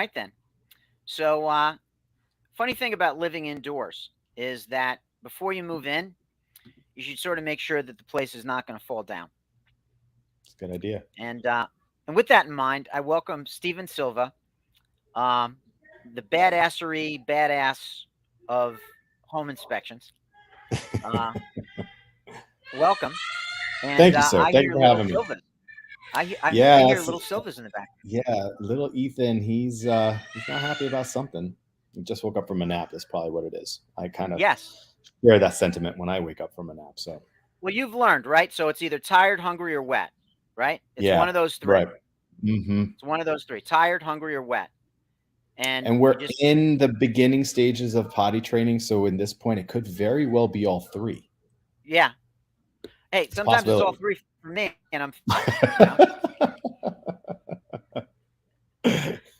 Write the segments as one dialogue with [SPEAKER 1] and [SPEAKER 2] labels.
[SPEAKER 1] right then. So, funny thing about living indoors is that before you move in, you should sort of make sure that the place is not going to fall down.
[SPEAKER 2] It's a good idea.
[SPEAKER 1] And with that in mind, I welcome Steven Silva, um, the badassery badass of home inspections. Uh, welcome, and
[SPEAKER 2] Thank you, sir.
[SPEAKER 1] I
[SPEAKER 2] Thank you
[SPEAKER 1] hear
[SPEAKER 2] for
[SPEAKER 1] little
[SPEAKER 2] having me.
[SPEAKER 1] Silvas. I
[SPEAKER 2] Yeah,
[SPEAKER 1] hear little Silvas in the back.
[SPEAKER 2] yeah. Little Ethan, he's not happy about something. He just woke up from a nap. That's probably what it is. I kind of
[SPEAKER 1] Yes.
[SPEAKER 2] share that sentiment when I wake up from a nap. So
[SPEAKER 1] Well, you've learned, right? So it's either tired, hungry, or wet, right? It's one
[SPEAKER 2] yeah,
[SPEAKER 1] of those three.
[SPEAKER 2] right. Hmm.
[SPEAKER 1] It's one of those three: tired, hungry, or wet. And
[SPEAKER 2] And
[SPEAKER 1] you
[SPEAKER 2] we're
[SPEAKER 1] just,
[SPEAKER 2] in the beginning stages of potty training, so in this point, it could very well be all three.
[SPEAKER 1] yeah. Hey,
[SPEAKER 2] It's a
[SPEAKER 1] sometimes it's all
[SPEAKER 2] possibility.
[SPEAKER 1] three for me, and I'm fine. You know.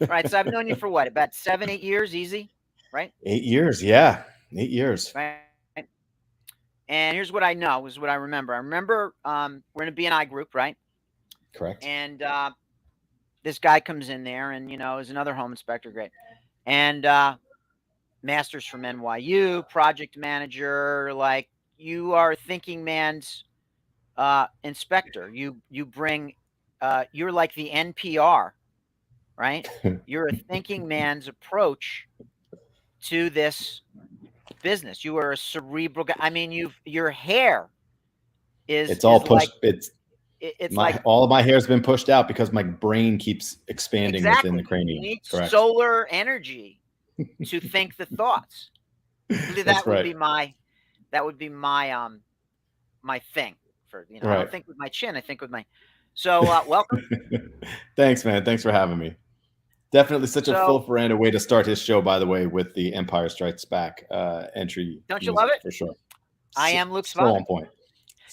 [SPEAKER 1] Right. So I've known you for what, about 7, 8 years, easy, right?
[SPEAKER 2] 8 years, yeah, 8 years.
[SPEAKER 1] Right. And here's what I know, is what I remember. I remember we're in a BNI group, right?
[SPEAKER 2] Correct.
[SPEAKER 1] And this guy comes in there, and is another home inspector, great, and masters from NYU, project manager, like you are thinking man's inspector. You bring, you're like the NPR, right? You're a thinking man's approach to this business. You are a cerebral guy. I mean, your hair is
[SPEAKER 2] It's all
[SPEAKER 1] like,
[SPEAKER 2] pushed.
[SPEAKER 1] it's like,
[SPEAKER 2] All of my hair's been pushed out because my brain keeps expanding within the
[SPEAKER 1] exactly. You
[SPEAKER 2] cranium.
[SPEAKER 1] need
[SPEAKER 2] Correct.
[SPEAKER 1] solar energy to think the thoughts.
[SPEAKER 2] That's
[SPEAKER 1] That would
[SPEAKER 2] right.
[SPEAKER 1] be my my thing for, I don't
[SPEAKER 2] Right.
[SPEAKER 1] think with my chin, I think with my. So welcome.
[SPEAKER 2] Thanks, man. Thanks for having me. Definitely such a Phil
[SPEAKER 1] So
[SPEAKER 2] Faranda way to start his show, by the way, with the Empire Strikes Back entry
[SPEAKER 1] don't you love
[SPEAKER 2] music
[SPEAKER 1] it?
[SPEAKER 2] for sure.
[SPEAKER 1] I
[SPEAKER 2] So,
[SPEAKER 1] am Luke's
[SPEAKER 2] so
[SPEAKER 1] father.
[SPEAKER 2] on point.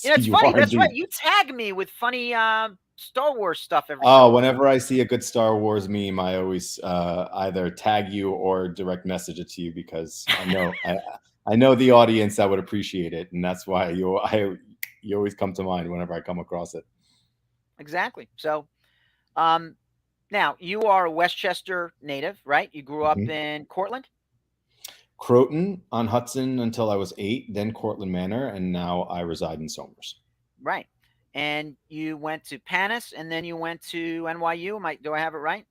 [SPEAKER 1] It's
[SPEAKER 2] You
[SPEAKER 1] funny.
[SPEAKER 2] are
[SPEAKER 1] That's right.
[SPEAKER 2] indeed.
[SPEAKER 1] You tag me with funny Star Wars stuff every so
[SPEAKER 2] Oh,
[SPEAKER 1] often.
[SPEAKER 2] whenever I see a good Star Wars meme, I always either tag you or direct message it to you because I know the audience that would appreciate it, and that's why you always come to mind whenever I come across it.
[SPEAKER 1] Exactly. So um, now you are a Westchester native, right? You grew up
[SPEAKER 2] Mhm.
[SPEAKER 1] in Cortland,
[SPEAKER 2] Croton on Hudson until I was 8, then Cortland Manor, and now I reside in Somers.
[SPEAKER 1] right? And you went to Panis, and then you went to NYU. Do I have it right?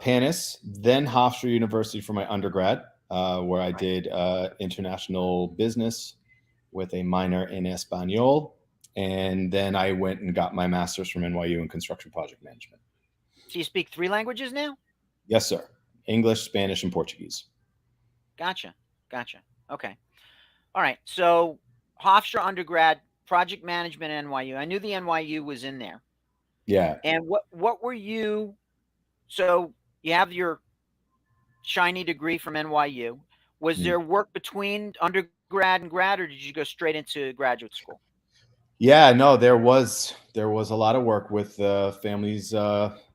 [SPEAKER 2] Panis, then Hofstra University for my undergrad, where I
[SPEAKER 1] Right.
[SPEAKER 2] did international business with a minor in Espanol. And then I went and got my master's from NYU in construction project management.
[SPEAKER 1] So you speak 3 languages now?
[SPEAKER 2] Yes, sir. English, Spanish, and Portuguese.
[SPEAKER 1] Gotcha. Gotcha. Okay. All right. So Hofstra undergrad, project management at NYU. I knew the NYU was in there.
[SPEAKER 2] Yeah.
[SPEAKER 1] And what were you? So you have your shiny degree from NYU. Was
[SPEAKER 2] Mm.
[SPEAKER 1] there work between undergrad and grad, or did you go straight into graduate school?
[SPEAKER 2] Yeah, no, there was a lot of work with family's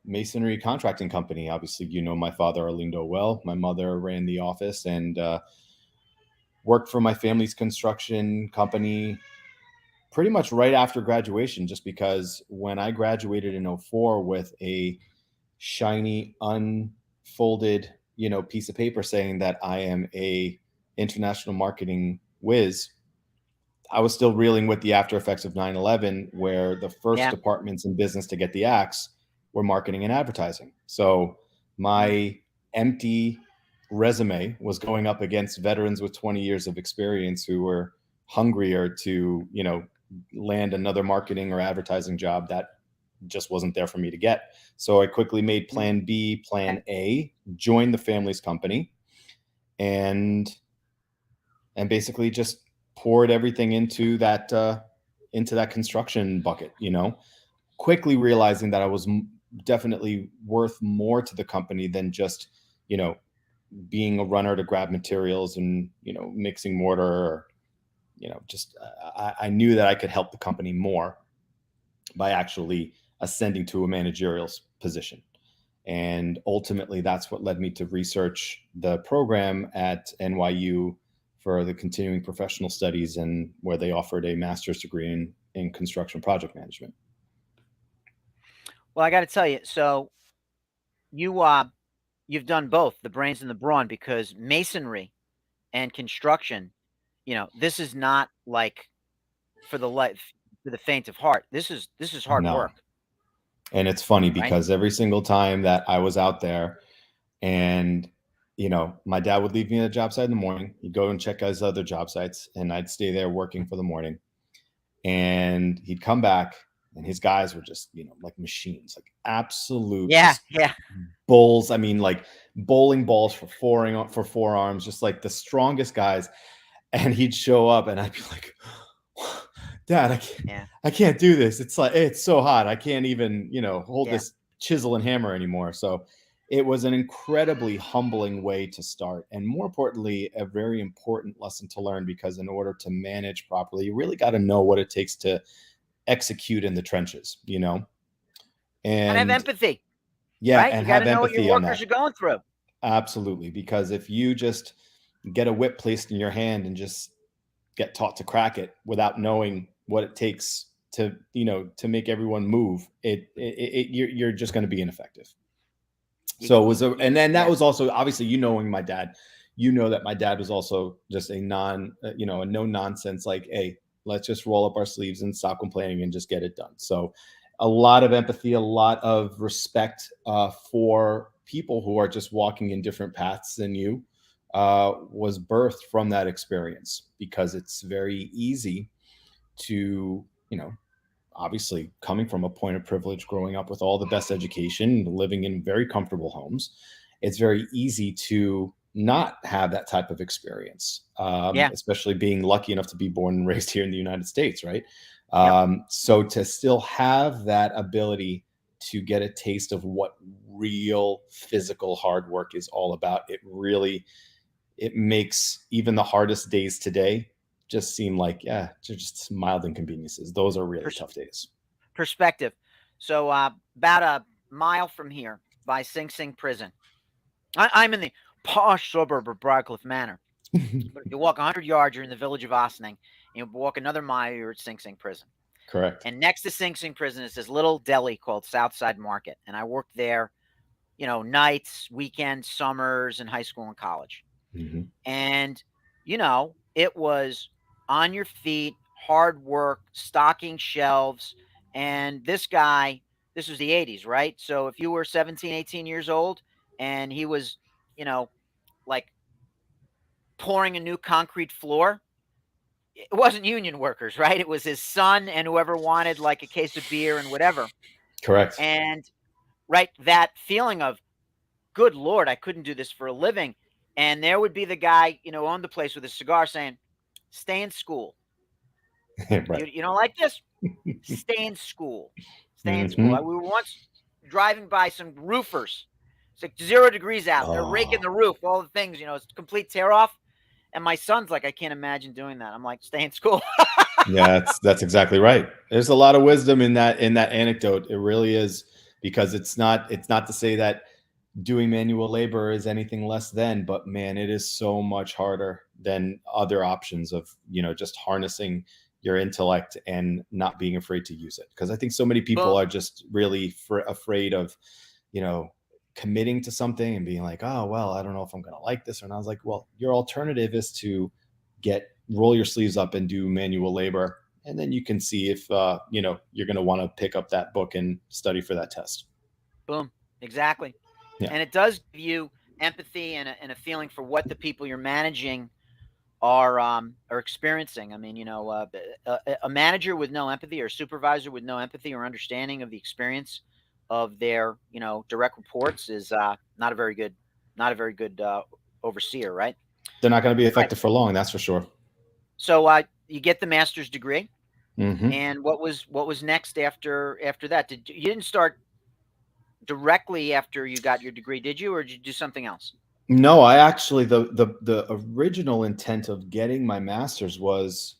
[SPEAKER 2] masonry contracting company. Obviously, my father Arlindo well. My mother ran the office and worked for my family's construction company pretty much right after graduation, just because when I graduated in '04 with a shiny unfolded, piece of paper saying that I am a international marketing whiz, I was still reeling with the after effects of 9/11, where the first
[SPEAKER 1] Yeah.
[SPEAKER 2] departments in business to get the axe were marketing and advertising. So
[SPEAKER 1] Mm.
[SPEAKER 2] my empty resume was going up against veterans with 20 years of experience who were hungrier to, land another marketing or advertising job that just wasn't there for me to get. So I quickly made
[SPEAKER 1] Mm.
[SPEAKER 2] plan B, plan A, joined the family's company, and basically just poured everything into that construction bucket, quickly realizing that I was definitely worth more to the company than just, you know, being a runner to grab materials and, mixing mortar or, just I knew that I could help the company more by actually ascending to a managerial position. And ultimately, that's what led me to research the program at NYU for the continuing professional studies, and where they offered a master's degree in construction project management.
[SPEAKER 1] Well, I got to tell you. So you you've done both, the brains and the brawn, because masonry and construction, this is not like for the life for the faint of heart. This is hard
[SPEAKER 2] No.
[SPEAKER 1] work,
[SPEAKER 2] And it's funny
[SPEAKER 1] right?
[SPEAKER 2] because every single time that I was out there and, my dad would leave me at a job site in the morning, he'd go and check his other job sites, and I'd stay there working for the morning. And he'd come back, and his guys were just, like machines, like absolute
[SPEAKER 1] Yeah,
[SPEAKER 2] just
[SPEAKER 1] yeah,
[SPEAKER 2] bulls. I mean, like bowling balls for forearms, just like the strongest guys. And he'd show up, and I'd be like, Dad,
[SPEAKER 1] yeah,
[SPEAKER 2] I can't do this. It's like it's so hot. I can't even, hold
[SPEAKER 1] yeah.
[SPEAKER 2] this chisel and hammer anymore. So it was an incredibly humbling way to start. And more importantly, a very important lesson to learn, because in order to manage properly, you really got to know what it takes to execute in the trenches.
[SPEAKER 1] Gotta have
[SPEAKER 2] And
[SPEAKER 1] empathy,
[SPEAKER 2] yeah,
[SPEAKER 1] right?
[SPEAKER 2] and
[SPEAKER 1] You got to
[SPEAKER 2] have
[SPEAKER 1] know what your
[SPEAKER 2] empathy on
[SPEAKER 1] workers
[SPEAKER 2] that.
[SPEAKER 1] are going through.
[SPEAKER 2] Absolutely. Because if you just get a whip placed in your hand and just get taught to crack it without knowing what it takes to make everyone move, you're just going to be ineffective. So it was and then that
[SPEAKER 1] Yeah,
[SPEAKER 2] was also obviously, knowing my dad, that my dad was also just a a no nonsense, like, hey, let's just roll up our sleeves and stop complaining and just get it done. So a lot of empathy, a lot of respect for people who are just walking in different paths than you was birthed from that experience, because it's very easy to, obviously coming from a point of privilege, growing up with all the best education, living in very comfortable homes, it's very easy to not have that type of experience,
[SPEAKER 1] yeah,
[SPEAKER 2] especially being lucky enough to be born and raised here in the United States, right?
[SPEAKER 1] yep.
[SPEAKER 2] So to still have that ability to get a taste of what real physical hard work is all about, it makes even the hardest days today just seem like, yeah, they're just mild inconveniences. Those are really
[SPEAKER 1] Pers-
[SPEAKER 2] tough days.
[SPEAKER 1] Perspective. So, about a mile from here by Sing Sing Prison. I'm in the posh suburb of Briarcliff Manor. But if you walk 100 yards, you're in the village of Ossining. And you walk another mile, you're at Sing Sing Prison.
[SPEAKER 2] Correct.
[SPEAKER 1] And next to Sing Sing Prison is this little deli called Southside Market. And I worked there, nights, weekends, summers, in high school and college.
[SPEAKER 2] Hmm.
[SPEAKER 1] And, it was on your feet, hard work, stocking shelves. And this was the 80s, right? So if you were 17, 18 years old and he was, you know, like pouring a new concrete floor, it wasn't union workers, right? It was his son and whoever wanted like a case of beer and whatever.
[SPEAKER 2] Correct.
[SPEAKER 1] And right, that feeling of, good Lord, I couldn't do this for a living. And there would be the guy, owned the place with a cigar saying, stay in school.
[SPEAKER 2] Right.
[SPEAKER 1] You don't like this? Stay in school. Stay in school.
[SPEAKER 2] Hmm.
[SPEAKER 1] We were once driving by some roofers. It's like 0 degrees out. They're raking
[SPEAKER 2] Oh,
[SPEAKER 1] the roof, all the things, it's complete tear off. And my son's like, I can't imagine doing that. I'm like, stay in school.
[SPEAKER 2] yeah, that's exactly right. There's a lot of wisdom in that anecdote. It really is, because it's not to say that doing manual labor is anything less than, but man, it is so much harder than other options of, just harnessing your intellect and not being afraid to use it. Because I think so many people
[SPEAKER 1] Boom.
[SPEAKER 2] are just really afraid of, you know, committing to something and being like, oh, well, I don't know if I'm going to like this. And I was like, well, your alternative is to roll your sleeves up and do manual labor. And then you can see if, you're going to want to pick up that book and study for that test.
[SPEAKER 1] Boom. Exactly.
[SPEAKER 2] Yeah.
[SPEAKER 1] And it does give you empathy and a feeling for what the people you're managing are experiencing. I mean, a manager with no empathy, or a supervisor with no empathy or understanding of the experience of their direct reports is not a very good overseer, right?
[SPEAKER 2] They're not going to be
[SPEAKER 1] Right.
[SPEAKER 2] effective for long. That's for sure.
[SPEAKER 1] So you get the master's degree,
[SPEAKER 2] Hmm.
[SPEAKER 1] and what was next after that? You didn't start directly after you got your degree, did you, or did you do something else?
[SPEAKER 2] No, I actually, the original intent of getting my master's was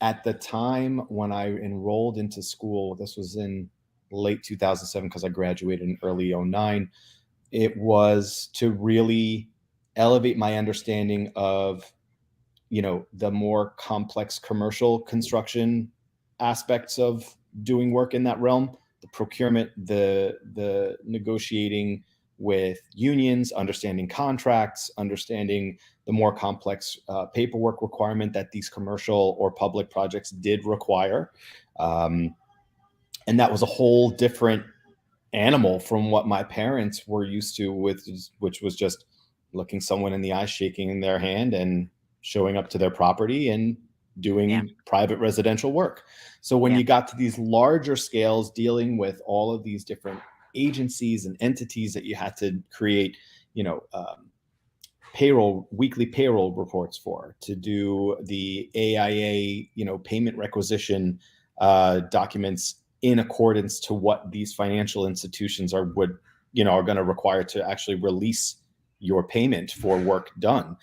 [SPEAKER 2] at the time when I enrolled into school. This was in late 2007, because I graduated in early '09. It was to really elevate my understanding of, the more complex commercial construction aspects of doing work in that realm, the procurement, the negotiating, with unions, understanding contracts, understanding the more complex paperwork requirement that these commercial or public projects did require. And that was a whole different animal from what my parents were used to, which was just looking someone in the eye, shaking their hand, and showing up to their property and doing private residential work. So when you got to these larger scales, dealing with all of these different agencies and entities that you had to create, weekly payroll reports for, to do the AIA, payment requisition documents in accordance to what these financial institutions are going to require to actually release your payment for work done.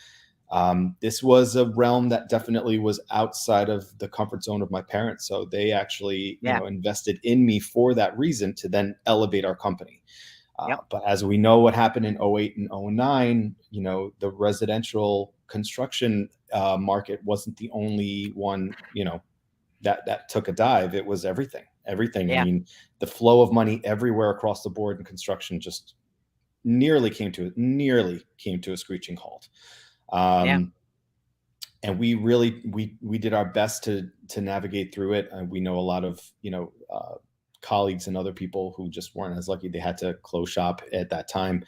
[SPEAKER 2] This was a realm that definitely was outside of the comfort zone of my parents. So they actually, invested in me for that reason, to then elevate our company. But as we know, what happened in 08 and 09, the residential construction market wasn't the only one, that took a dive. It was everything. I mean, the flow of money everywhere across the board in construction just nearly came to a screeching halt. And we really, we did our best to navigate through it. We know a lot of, colleagues and other people who just weren't as lucky. They had to close shop at that time.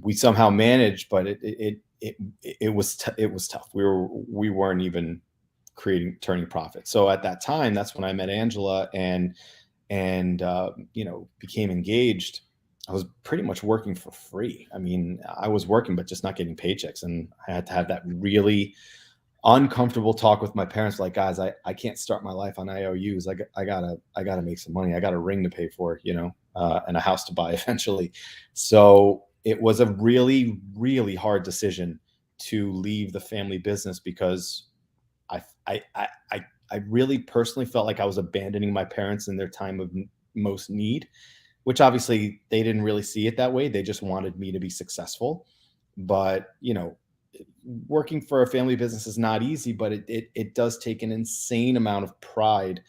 [SPEAKER 2] We somehow managed, but it was tough. We weren't even turning profit. So at that time, that's when I met Angela and became engaged. I was pretty much working for free. I mean, I was working, but just not getting paychecks. And I had to have that really uncomfortable talk with my parents, like, guys, I can't start my life on IOUs. I gotta make some money. I got a ring to pay for, and a house to buy eventually. So it was a really, really hard decision to leave the family business, because I really personally felt like I was abandoning my parents in their time of most need, which obviously they didn't really see it that way. They just wanted me to be successful. But, working for a family business is not easy, but it does take an insane amount of pride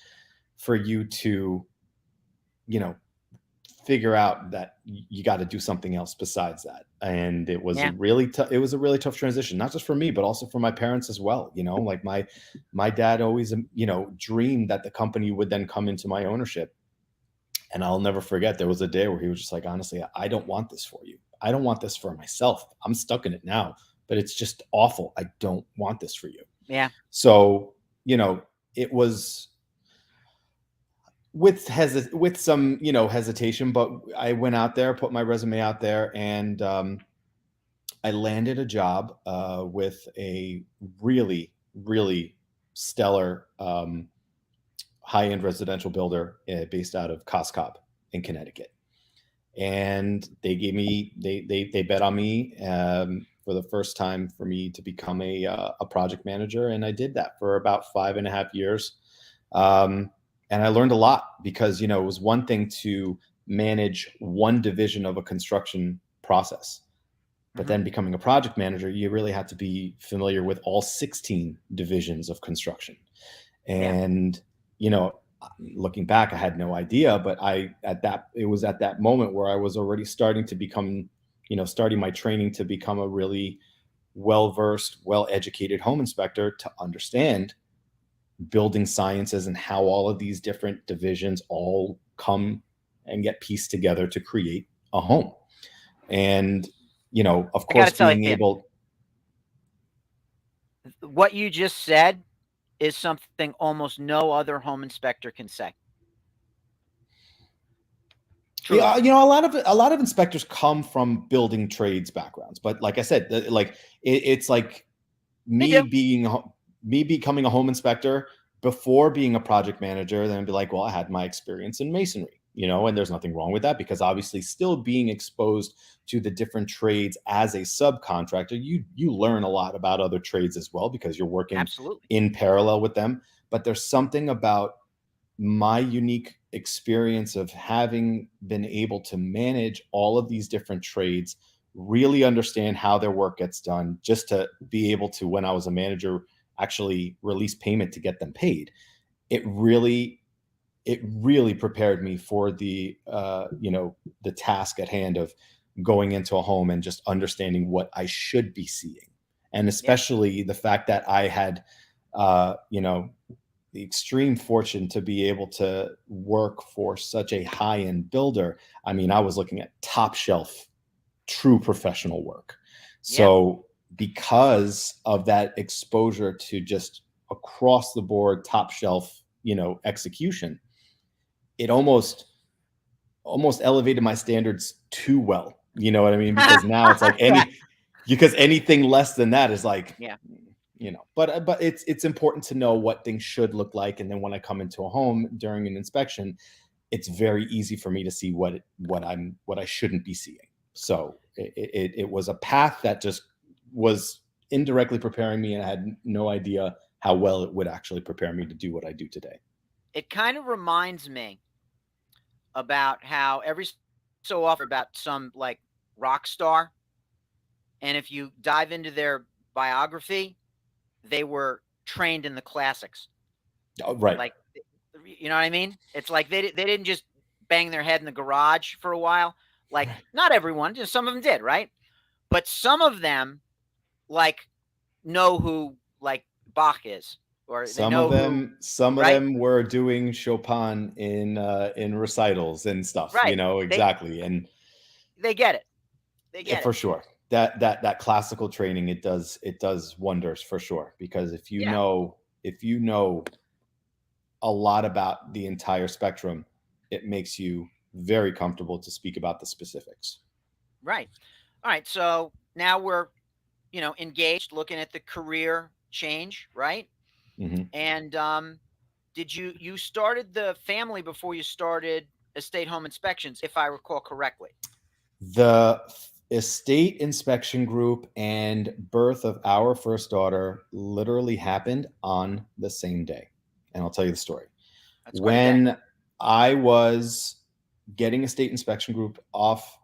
[SPEAKER 2] for you to, figure out that you got to do something else besides that. And it was a really tough transition, not just for me, but also for my parents as well. Like my dad always, dreamed that the company would then come into my ownership. And I'll never forget, there was a day where he was just like, honestly, I don't want this for you. I don't want this for myself. I'm stuck in it now, but it's just awful. I don't want this for you.
[SPEAKER 1] Yeah.
[SPEAKER 2] So, it was with some, hesitation, but I went out there, put my resume out there, and I landed a job with a really, really stellar high-end residential builder based out of Coscob in Connecticut. And they bet on me for the first time for me to become a project manager. And I did that for about 5.5 years. And I learned a lot, because, it was one thing to manage one division of a construction process, but then becoming a project manager, you really had to be familiar with all 16 divisions of construction. And, looking back, I had no idea, but it was at that moment where I was already starting to become, starting my training to become a really well-versed, well-educated home inspector, to understand building sciences and how all of these different divisions all come and get pieced together to create a home. And, of course, being able.
[SPEAKER 1] What you just said is something almost no other home inspector can say.
[SPEAKER 2] Truly. Yeah, a lot of inspectors come from building trades backgrounds, but like I said, it's like me becoming a home inspector before being a project manager, then be like, well, I had my experience in masonry, and there's nothing wrong with that, because obviously still being exposed to the different trades as a subcontractor, you learn a lot about other trades as well, because you're working in parallel with them. But there's something about my unique experience of having been able to manage all of these different trades, really understand how their work gets done, just to be able to, when I was a manager, actually release payment to get them paid. It really prepared me for the the task at hand of going into a home and just understanding what I should be seeing. And especially the fact that I had, the extreme fortune to be able to work for such a high-end builder. I mean, I was looking at top shelf, true professional work.
[SPEAKER 1] Yeah.
[SPEAKER 2] So because of that exposure to just across the board, top shelf, execution, it almost elevated my standards too well. You know what I mean? Because now it's like because anything less than that is like,
[SPEAKER 1] Yeah.
[SPEAKER 2] But it's important to know what things should look like. And then when I come into a home during an inspection, it's very easy for me to see what I shouldn't be seeing. So it was a path that just was indirectly preparing me, and I had no idea how well it would actually prepare me to do what I do today.
[SPEAKER 1] It kind of reminds me about how every so often about some like rock star, and if you dive into their biography, they were trained in the classics.
[SPEAKER 2] Right.
[SPEAKER 1] Like, you know what I mean? It's like they didn't just bang their head in the garage for a while. Like, not everyone, just some of them did, right? But some of them like know who like Bach is, or they know
[SPEAKER 2] some of
[SPEAKER 1] right?
[SPEAKER 2] them were doing Chopin in recitals and stuff,
[SPEAKER 1] Right.
[SPEAKER 2] exactly. And
[SPEAKER 1] They get it. They get
[SPEAKER 2] for
[SPEAKER 1] it.
[SPEAKER 2] sure, that classical training, it does wonders for sure. Because if you
[SPEAKER 1] Yeah.
[SPEAKER 2] know a lot about the entire spectrum, it makes you very comfortable to speak about the specifics.
[SPEAKER 1] Right. All right. So now we're, engaged, looking at the career change, right?
[SPEAKER 2] Mm-hmm.
[SPEAKER 1] And did you started the family before you started estate home inspections, if I recall correctly?
[SPEAKER 2] The estate inspection group and birth of our first daughter literally happened on the same day. And I'll tell you the story.
[SPEAKER 1] That's quite a day.
[SPEAKER 2] When I was getting estate inspection group off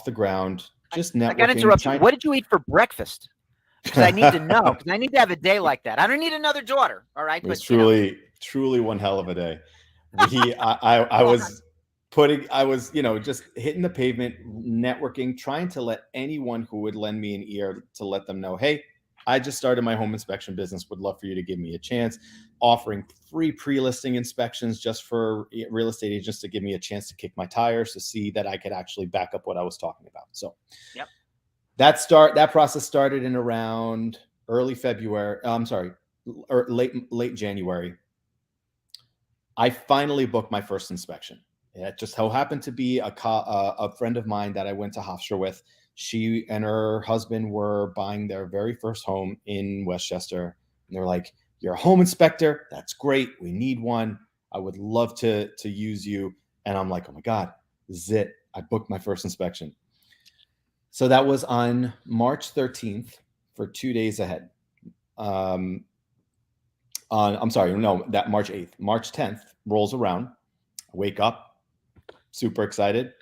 [SPEAKER 2] the ground, just
[SPEAKER 1] I got to
[SPEAKER 2] networking,
[SPEAKER 1] interrupt you. What did you eat for breakfast? Because I need to know. Because I need to have a day like that. I don't need another daughter. All right,
[SPEAKER 2] It was
[SPEAKER 1] but
[SPEAKER 2] truly one hell of a day. I was just hitting the pavement, networking, trying to let anyone who would lend me an ear to let them know, hey, I just started my home inspection business. Would love for you to give me a chance. Offering free pre-listing inspections just for real estate agents to give me a chance to kick my tires to see that I could actually back up what I was talking about. So
[SPEAKER 1] yep.
[SPEAKER 2] that process started in around early February. I'm sorry, or late January. I finally booked my first inspection. It just so happened to be a friend of mine that I went to Hofstra with. She and her husband were buying their very first home in Westchester. And they're like, you're a home inspector. That's great. We need one. I would love to use you. And I'm like, oh my God, this is it. I booked my first inspection. So that was on March 13th for 2 days ahead. I'm sorry, no, that March 8th. March 10th rolls around. I wake up, super excited.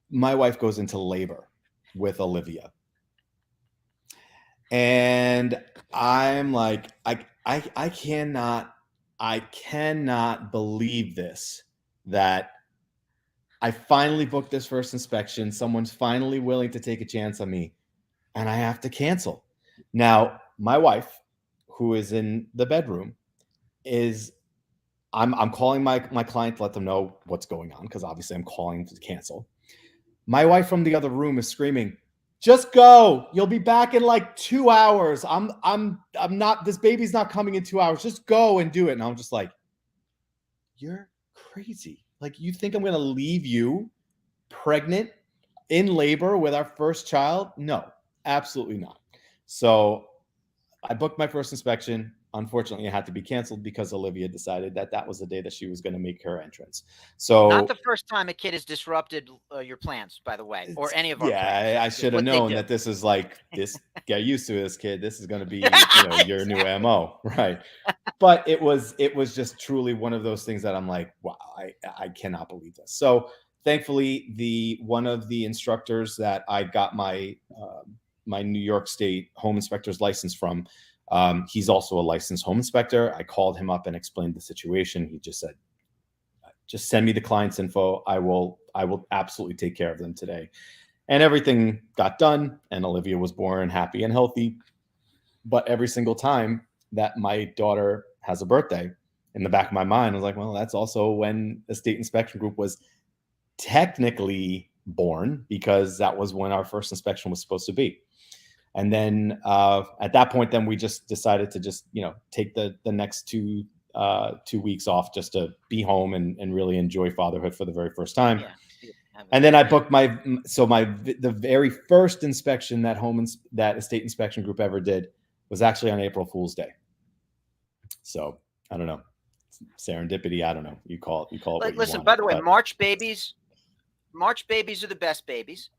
[SPEAKER 2] My wife goes into labor with Olivia. And I'm like, I cannot believe this, that I finally booked this first inspection. Someone's finally willing to take a chance on me, and I have to cancel. Now, my wife, who is in the bedroom, I'm calling my client to let them know what's going on, because obviously I'm calling to cancel. My wife from the other room is screaming, just go. You'll be back in like 2 hours. I'm not, this baby's not coming in 2 hours. Just go and do it. And I'm just like, you're crazy. Like, you think I'm going to leave you pregnant in labor with our first child? No, absolutely not. So I booked my first inspection. Unfortunately, it had to be canceled because Olivia decided that was the day that she was going to make her entrance. So
[SPEAKER 1] not the first time a kid has disrupted your plans, by the way, or any of our plans.
[SPEAKER 2] I should have known that this is like this. Get used to this, kid. This is going to be your new MO, right? But it was just truly one of those things that I'm like, wow, I cannot believe this. So thankfully, one of the instructors that I got my my New York State home inspector's license from, he's also a licensed home inspector. I called him up and explained the situation. He just said, just send me the client's info. I will absolutely take care of them today. And everything got done, and Olivia was born happy and healthy. But every single time that my daughter has a birthday, in the back of my mind, I was like, well, that's also when the state inspection group was technically born, because that was when our first inspection was supposed to be. And then at that point, then we just decided to just, take the next 2 weeks off just to be home and really enjoy fatherhood for the very first time.
[SPEAKER 1] Yeah.
[SPEAKER 2] And then I booked the very first inspection that estate inspection group ever did was actually on April Fool's Day. So I don't know, serendipity. I don't know. You call it what you
[SPEAKER 1] Listen,
[SPEAKER 2] want.
[SPEAKER 1] by the way, March babies are the best babies.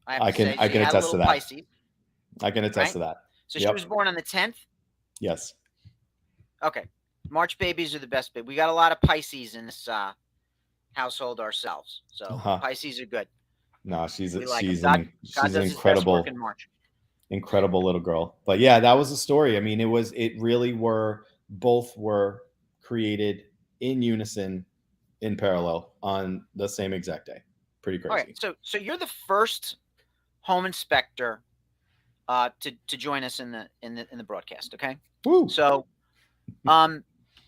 [SPEAKER 2] I can attest to that.
[SPEAKER 1] Pisces,
[SPEAKER 2] I can attest to that.
[SPEAKER 1] So she was born on the 10th.
[SPEAKER 2] Yes.
[SPEAKER 1] Okay. March babies are the best baby. We got a lot of Pisces in this household ourselves, so Pisces are good.
[SPEAKER 2] No, she's an incredible little girl. But yeah, that was the story. I mean, both were created in unison, in parallel, on the same exact day. Pretty crazy.
[SPEAKER 1] Okay, so you're the first home inspector to join us in the broadcast. Okay.
[SPEAKER 2] Woo.
[SPEAKER 1] So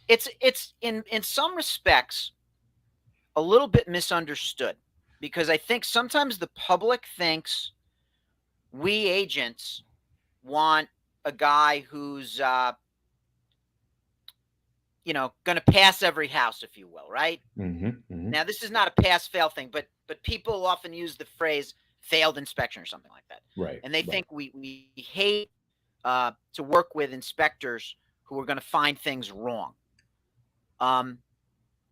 [SPEAKER 1] it's in some respects a little bit misunderstood, because I think sometimes the public thinks we agents want a guy who's going to pass every house, if you will, right?
[SPEAKER 2] Mm-hmm, mm-hmm.
[SPEAKER 1] Now, this is not a pass-fail thing, but people often use the phrase failed inspection or something like that.
[SPEAKER 2] Right.
[SPEAKER 1] And they think we hate to work with inspectors who are going to find things wrong.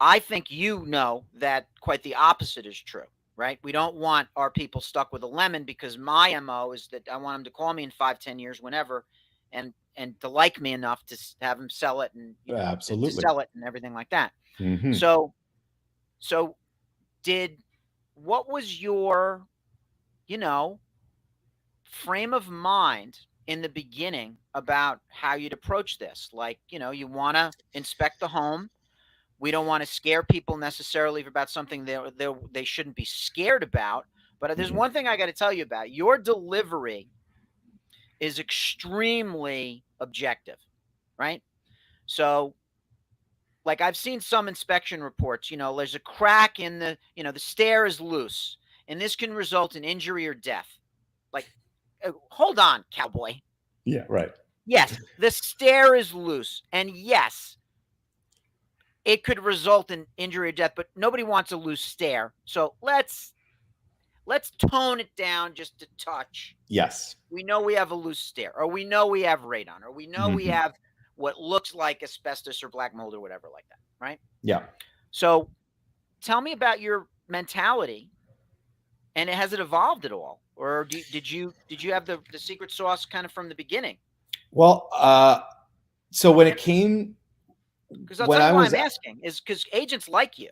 [SPEAKER 1] I think that quite the opposite is true, right? We don't want our people stuck with a lemon, because my MO is that I want them to call me in 5-10 years, whenever, and to like me enough to have them sell it, and
[SPEAKER 2] absolutely
[SPEAKER 1] to sell it and everything like that.
[SPEAKER 2] Mm-hmm.
[SPEAKER 1] So what was your, frame of mind in the beginning about how you'd approach this? Like, you want to inspect the home. We don't want to scare people necessarily about something they shouldn't be scared about. But there's one thing I got to tell you about. Your delivery is extremely objective, right? So, like, I've seen some inspection reports, there's a crack in the stair is loose, and this can result in injury or death. Like, hold on, cowboy.
[SPEAKER 2] Yeah, right.
[SPEAKER 1] Yes, the stair is loose, and yes, it could result in injury or death, but nobody wants a loose stair. So let's tone it down just a touch.
[SPEAKER 2] Yes.
[SPEAKER 1] We know we have a loose stair, or we know we have radon, or we know we have what looks like asbestos or black mold or whatever like that, right?
[SPEAKER 2] Yeah.
[SPEAKER 1] So tell me about your mentality, and has it evolved at all? Or did you have the secret sauce kind of from the beginning?
[SPEAKER 2] Well, so when it came...
[SPEAKER 1] Because I'll tell you why I'm asking is because agents like you,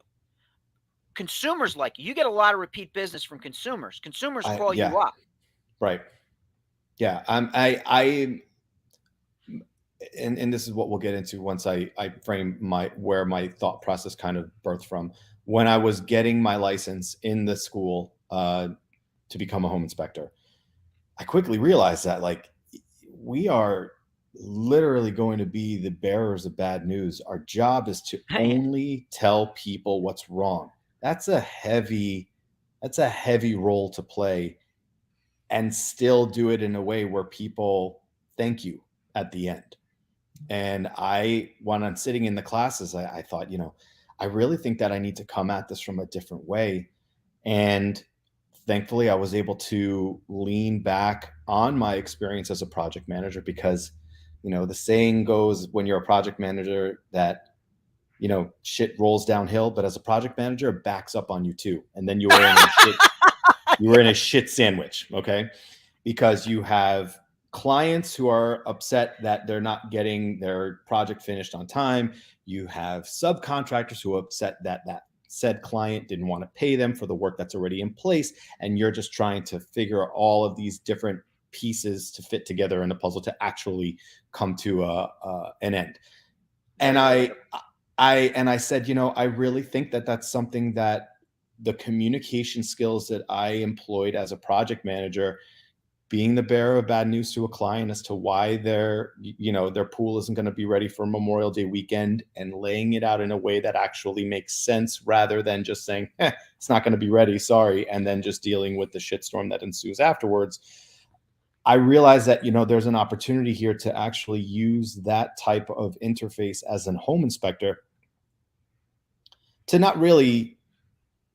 [SPEAKER 1] consumers like you. You get a lot of repeat business from consumers. Consumers call you up.
[SPEAKER 2] Right. Yeah. And this is what we'll get into once I frame where my thought process kind of birthed from. When I was getting my license in the school to become a home inspector, I quickly realized that, like, we are literally going to be the bearers of bad news. Our job is to only tell people what's wrong. That's a heavy role to play, and still do it in a way where people thank you at the end. And when I'm sitting in the classes, I thought, I really think that I need to come at this from a different way. And thankfully I was able to lean back on my experience as a project manager, because the saying goes, when you're a project manager, that shit rolls downhill, but as a project manager, it backs up on you too. And then you were in a shit sandwich. Okay. Because you have clients who are upset that they're not getting their project finished on time. You have subcontractors who are upset that said client didn't want to pay them for the work that's already in place. And you're just trying to figure all of these different pieces to fit together in a puzzle to actually come to an end. And I said, I really think that that's something that the communication skills that I employed as a project manager, being the bearer of bad news to a client as to why their pool isn't going to be ready for Memorial Day weekend, and laying it out in a way that actually makes sense, rather than just saying, it's not going to be ready, sorry, and then just dealing with the shitstorm that ensues afterwards. I realize that, there's an opportunity here to actually use that type of interface as a home inspector to not really,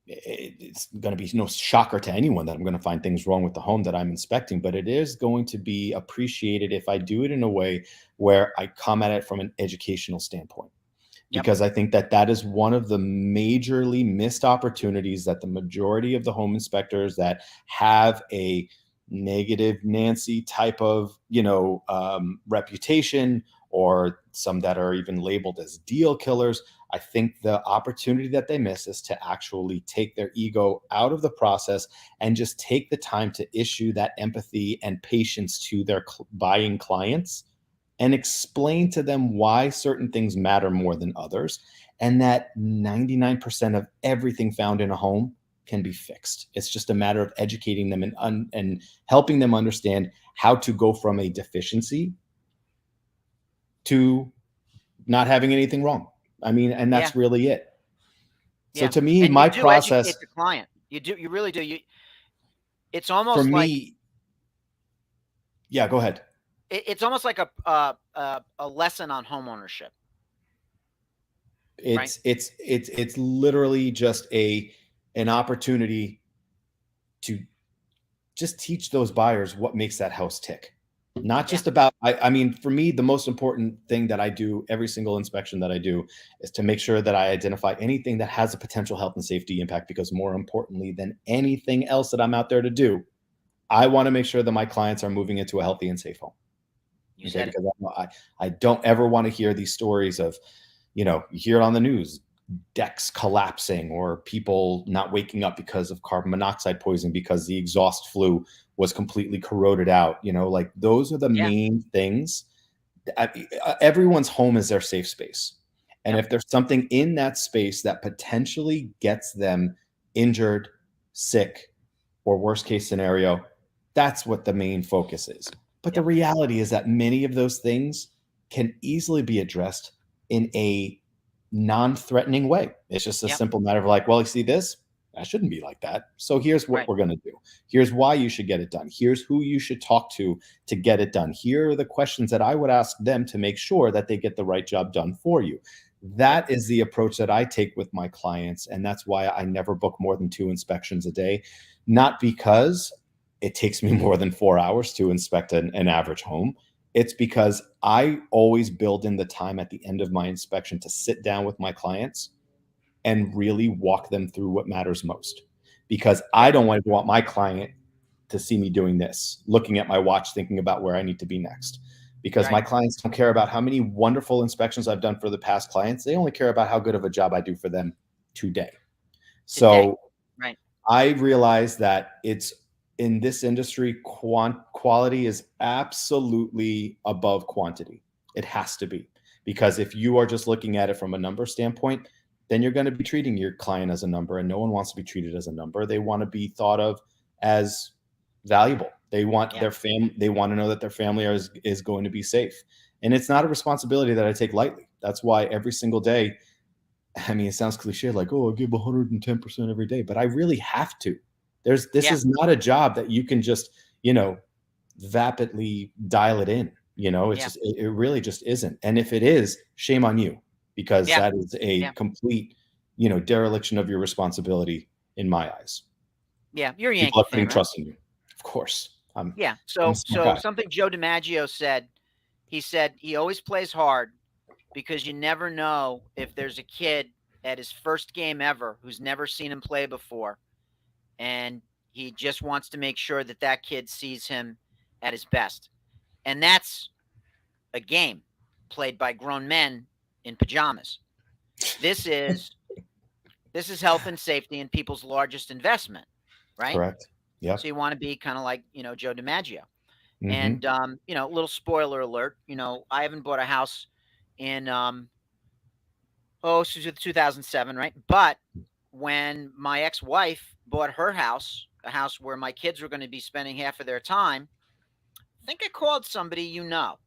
[SPEAKER 2] it's going to be no shocker to anyone that I'm going to find things wrong with the home that I'm inspecting, but it is going to be appreciated if I do it in a way where I come at it from an educational standpoint.
[SPEAKER 1] Yep.
[SPEAKER 2] Because I think that that is one of the majorly missed opportunities that the majority of the home inspectors that have a negative Nancy type of, reputation, or some that are even labeled as deal killers, I think the opportunity that they miss is to actually take their ego out of the process and just take the time to issue that empathy and patience to their buying clients, and explain to them why certain things matter more than others, and that 99% of everything found in a home can be fixed. It's just a matter of educating them and helping them understand how to go from a deficiency to not having anything wrong. I mean, and that's really it. So to me,
[SPEAKER 1] and you
[SPEAKER 2] my
[SPEAKER 1] do
[SPEAKER 2] process,
[SPEAKER 1] educate the client. You really do. It's
[SPEAKER 2] for
[SPEAKER 1] almost like,
[SPEAKER 2] me, yeah, go ahead.
[SPEAKER 1] it's almost like a lesson on home ownership. Right?
[SPEAKER 2] It's literally just an opportunity to just teach those buyers what makes that house tick. Not just about, I mean, for me, the most important thing that I do every single inspection that I do is to make sure that I identify anything that has a potential health and safety impact, because more importantly than anything else that I'm out there to do, I want to make sure that my clients are moving into a healthy and safe home.
[SPEAKER 1] You said it.
[SPEAKER 2] Because I don't ever want to hear these stories of, you hear it on the news, decks collapsing, or people not waking up because of carbon monoxide poisoning because the exhaust flue was completely corroded out. Like, those are the main things. Everyone's home is their safe space. And if there's something in that space that potentially gets them injured, sick, or worst case scenario, that's what the main focus is. But the reality is that many of those things can easily be addressed in a non-threatening way. It's just a simple matter of like, well, you see this? That shouldn't be like that. So here's what we're going to do. Here's why you should get it done. Here's who you should talk to get it done. Here are the questions that I would ask them to make sure that they get the right job done for you. That is the approach that I take with my clients. And that's why I never book more than 2 inspections a day. Not because it takes me more than 4 hours to inspect an average home. It's because I always build in the time at the end of my inspection to sit down with my clients and really walk them through what matters most. Because I don't want my client to see me doing this, looking at my watch, thinking about where I need to be next. Because my clients don't care about how many wonderful inspections I've done for the past clients. They only care about how good of a job I do for them today. So I realize that it's, in this industry, quality is absolutely above quantity. It has to be. Because if you are just looking at it from a number standpoint, then you're going to be treating your client as a number, and no one wants to be treated as a number. They want to be thought of as valuable. They want their they want to know that their family is going to be safe. And it's not a responsibility that I take lightly. That's why every single day, I mean, it sounds cliche, like, oh, I give 110% every day, but I really have to. This is not a job that you can just, vapidly dial it in. It's just, it really just isn't. And if it is, shame on you, because that is a complete, dereliction of your responsibility in my eyes.
[SPEAKER 1] Yeah, you're a
[SPEAKER 2] People
[SPEAKER 1] Yankee
[SPEAKER 2] are putting
[SPEAKER 1] fan, right?
[SPEAKER 2] trust in you. Of course.
[SPEAKER 1] So something Joe DiMaggio said, he said he always plays hard because you never know if there's a kid at his first game ever who's never seen him play before, and he just wants to make sure that that kid sees him at his best. And that's a game played by grown men in pajamas. This is health and safety and people's largest investment, right?
[SPEAKER 2] Correct. Yeah.
[SPEAKER 1] So you want to be kind of like, Joe DiMaggio.
[SPEAKER 2] Mm-hmm.
[SPEAKER 1] And little spoiler alert, I haven't bought a house in 2007, right? But when my ex-wife bought her house, a house where my kids were going to be spending half of their time, I think I called somebody you know.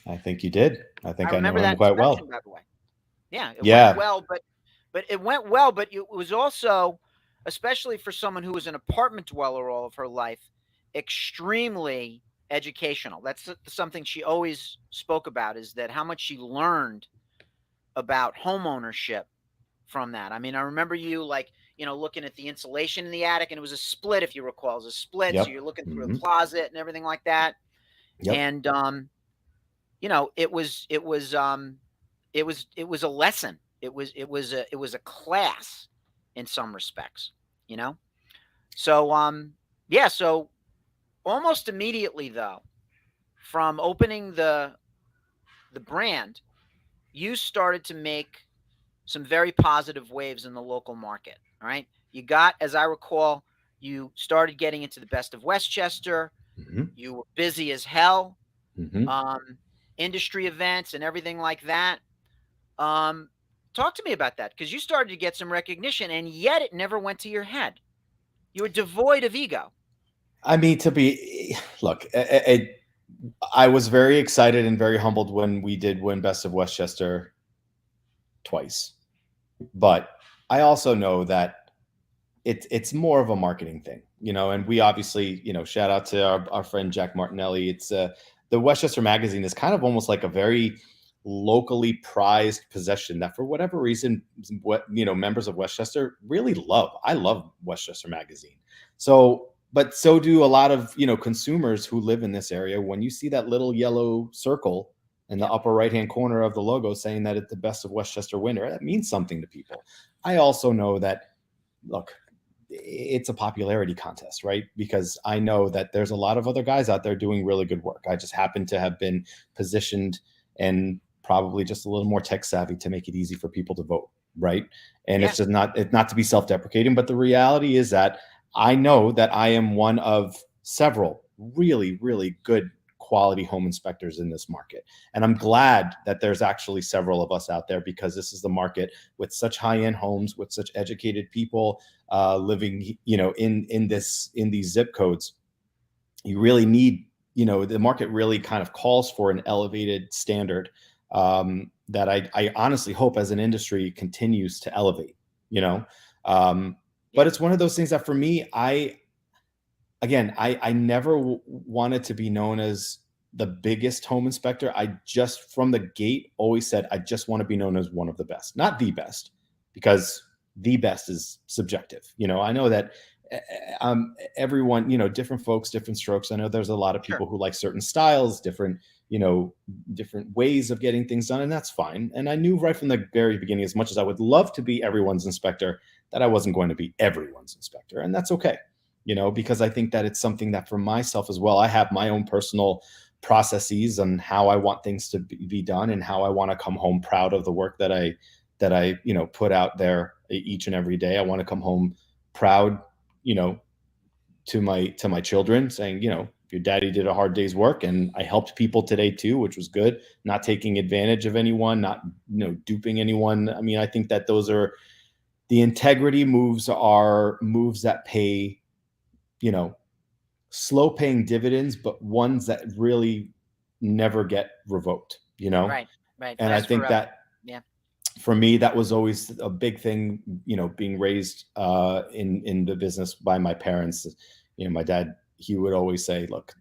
[SPEAKER 2] I think you did. I
[SPEAKER 1] I
[SPEAKER 2] think I know
[SPEAKER 1] remember
[SPEAKER 2] him
[SPEAKER 1] that
[SPEAKER 2] quite
[SPEAKER 1] inspection,
[SPEAKER 2] well.
[SPEAKER 1] by the way. Yeah, it went
[SPEAKER 2] Yeah.
[SPEAKER 1] well, but it went well, but it was also, especially for someone who was an apartment dweller all of her life, extremely educational. That's something she always spoke about, is that how much she learned about home ownership from that. I mean, I remember you, like, looking at the insulation in the attic, and it was a split, if you recall. It was a split, so
[SPEAKER 2] Yep.
[SPEAKER 1] you're looking through a
[SPEAKER 2] Hmm.
[SPEAKER 1] closet and everything like that.
[SPEAKER 2] Yep.
[SPEAKER 1] And it was a lesson. It was a class in some respects, you know. So yeah, so almost immediately though, from opening the brand, you started to make some very positive waves in the local market. All right. You got, as I recall, you started getting into the Best of Westchester.
[SPEAKER 2] Hmm.
[SPEAKER 1] You were busy as hell,
[SPEAKER 2] Hmm.
[SPEAKER 1] um, industry events and everything like that. Um, Talk to me about that, because you started to get some recognition, and yet it never went to your head. You were devoid of ego.
[SPEAKER 2] I mean, look, I was very excited and very humbled when we did win Best of Westchester twice. But I also know that it's more of a marketing thing, and we obviously, shout out to our friend Jack Martinelli. It's the Westchester Magazine is kind of almost like a very locally prized possession that for whatever reason, what members of Westchester really love. I love Westchester Magazine. So, but so do a lot of consumers who live in this area. When you see that little yellow circle in the
[SPEAKER 1] Yeah.
[SPEAKER 2] upper right hand corner of the logo saying that it's the Best of Westchester winner, that means something to people. I also know that, look, it's a popularity contest, right? Because I know that there's a lot of other guys out there doing really good work. I just happen to have been positioned and probably just a little more tech savvy to make it easy for people to vote, right? And
[SPEAKER 1] Yeah.
[SPEAKER 2] it's not to be self-deprecating, but the reality is that I know that I am one of several really, really good quality home inspectors in this market. And I'm glad that there's actually several of us out there, because this is the market with such high-end homes, with such educated people living, in these zip codes. You really need, the market really kind of calls for an elevated standard that I honestly hope as an industry continues to elevate. You know, but
[SPEAKER 1] Yeah.
[SPEAKER 2] it's one of those things that for me, I never wanted to be known as the biggest home inspector. I just from the gate always said I just want to be known as one of the best, not the best, because the best is subjective. I know that everyone, different folks, different strokes. I know there's a lot of
[SPEAKER 1] Sure.
[SPEAKER 2] people who like certain styles, you know, different ways of getting things done, and that's fine. And I knew right from the very beginning, as much as I would love to be everyone's inspector, that I wasn't going to be everyone's inspector, and that's okay. Because I think that it's something that for myself as well, I have my own personal processes on how I want things to be done and how I want to come home proud of the work that I put out there each and every day. I want to come home proud, you know, to my children, saying, your daddy did a hard day's work and I helped people today too, which was good. Not taking advantage of anyone, not duping anyone. I mean, I think that those are the integrity moves are moves that pay, you know, slow paying dividends, but ones that really never get revoked.
[SPEAKER 1] Right. Right.
[SPEAKER 2] And I
[SPEAKER 1] Last
[SPEAKER 2] think
[SPEAKER 1] forever.
[SPEAKER 2] that
[SPEAKER 1] Yeah.
[SPEAKER 2] for me, that was always a big thing, being raised in the business by my parents. My dad, he would always say, look,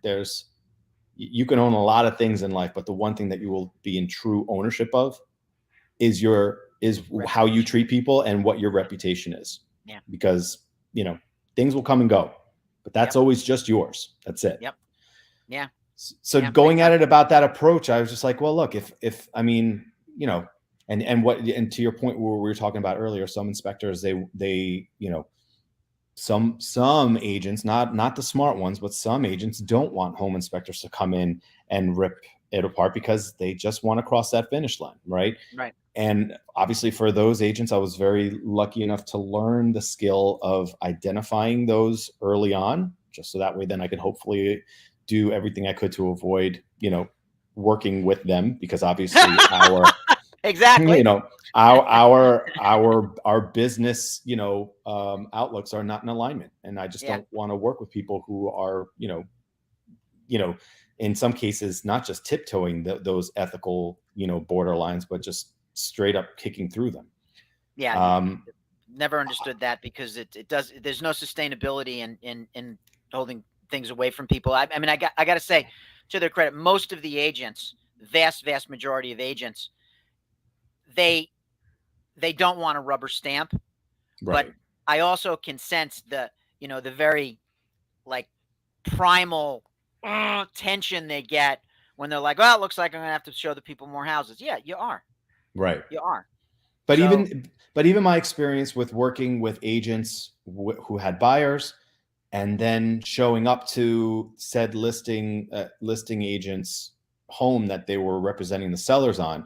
[SPEAKER 2] you can own a lot of things in life, but the one thing that you will be in true ownership of is how you
[SPEAKER 1] Reputation.
[SPEAKER 2] treat people and what your reputation is.
[SPEAKER 1] Yeah.
[SPEAKER 2] Because, things will come and go, but that's
[SPEAKER 1] Yep.
[SPEAKER 2] always just yours. That's it.
[SPEAKER 1] Yep. Yeah.
[SPEAKER 2] So
[SPEAKER 1] Yeah.
[SPEAKER 2] going at it about that approach, I was just like, well, look, if I mean, and to your point where we were talking about earlier, some inspectors, they some agents, not the smart ones, but some agents don't want home inspectors to come in and rip it apart because they just want to cross that finish line, right?
[SPEAKER 1] Right.
[SPEAKER 2] And obviously for those agents, I was very lucky enough to learn the skill of identifying those early on, just so that way then I could hopefully do everything I could to avoid, working with them, because obviously
[SPEAKER 1] Exactly.
[SPEAKER 2] You know, our business, outlooks are not in alignment, and I just
[SPEAKER 1] Yeah.
[SPEAKER 2] don't want to work with people who are, you know, in some cases, not just tiptoeing those ethical, borderlines, but just straight up kicking through them.
[SPEAKER 1] Yeah.
[SPEAKER 2] Um,
[SPEAKER 1] Never understood that because it does. There's no sustainability in holding things away from people. I mean, I got to say, to their credit, most of the agents, vast majority of agents, they they don't want a rubber stamp, but
[SPEAKER 2] right,
[SPEAKER 1] I also can sense the very like primal tension they get when they're like, well, it looks like I'm gonna have to show the people more houses. Yeah, you are.
[SPEAKER 2] right.
[SPEAKER 1] You are.
[SPEAKER 2] But
[SPEAKER 1] So
[SPEAKER 2] even my experience with working with agents who had buyers, and then showing up to said listing agent's home that they were representing the sellers on,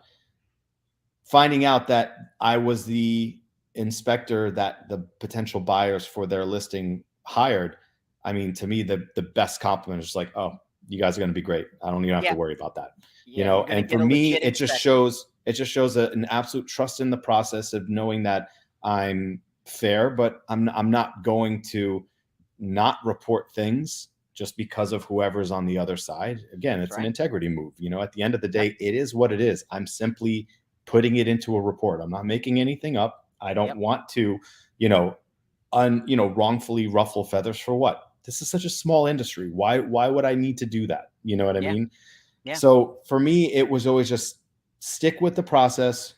[SPEAKER 2] finding out that I was the inspector that the potential buyers for their listing hired. I mean, to me, the best compliment is just like, oh, you guys are going to be great. I don't even have to
[SPEAKER 1] yeah,
[SPEAKER 2] worry about that.
[SPEAKER 1] yeah, you're gonna
[SPEAKER 2] And for
[SPEAKER 1] get a
[SPEAKER 2] me,
[SPEAKER 1] legit
[SPEAKER 2] it just
[SPEAKER 1] inspection.
[SPEAKER 2] shows an absolute trust in the process of knowing that I'm fair, but I'm not going to not report things just because of whoever's on the other side. Again,
[SPEAKER 1] That's
[SPEAKER 2] it's an
[SPEAKER 1] right.
[SPEAKER 2] integrity move. At the end of the
[SPEAKER 1] Yep.
[SPEAKER 2] day, it is what it is. I'm simply putting it into a report. I'm not making anything up. I don't
[SPEAKER 1] Yep.
[SPEAKER 2] want to, you know, wrongfully ruffle feathers for what? This is such a small industry. Why would I need to do that? You know what I
[SPEAKER 1] Yeah.
[SPEAKER 2] mean?
[SPEAKER 1] Yeah.
[SPEAKER 2] So for me, it was always just stick with the process,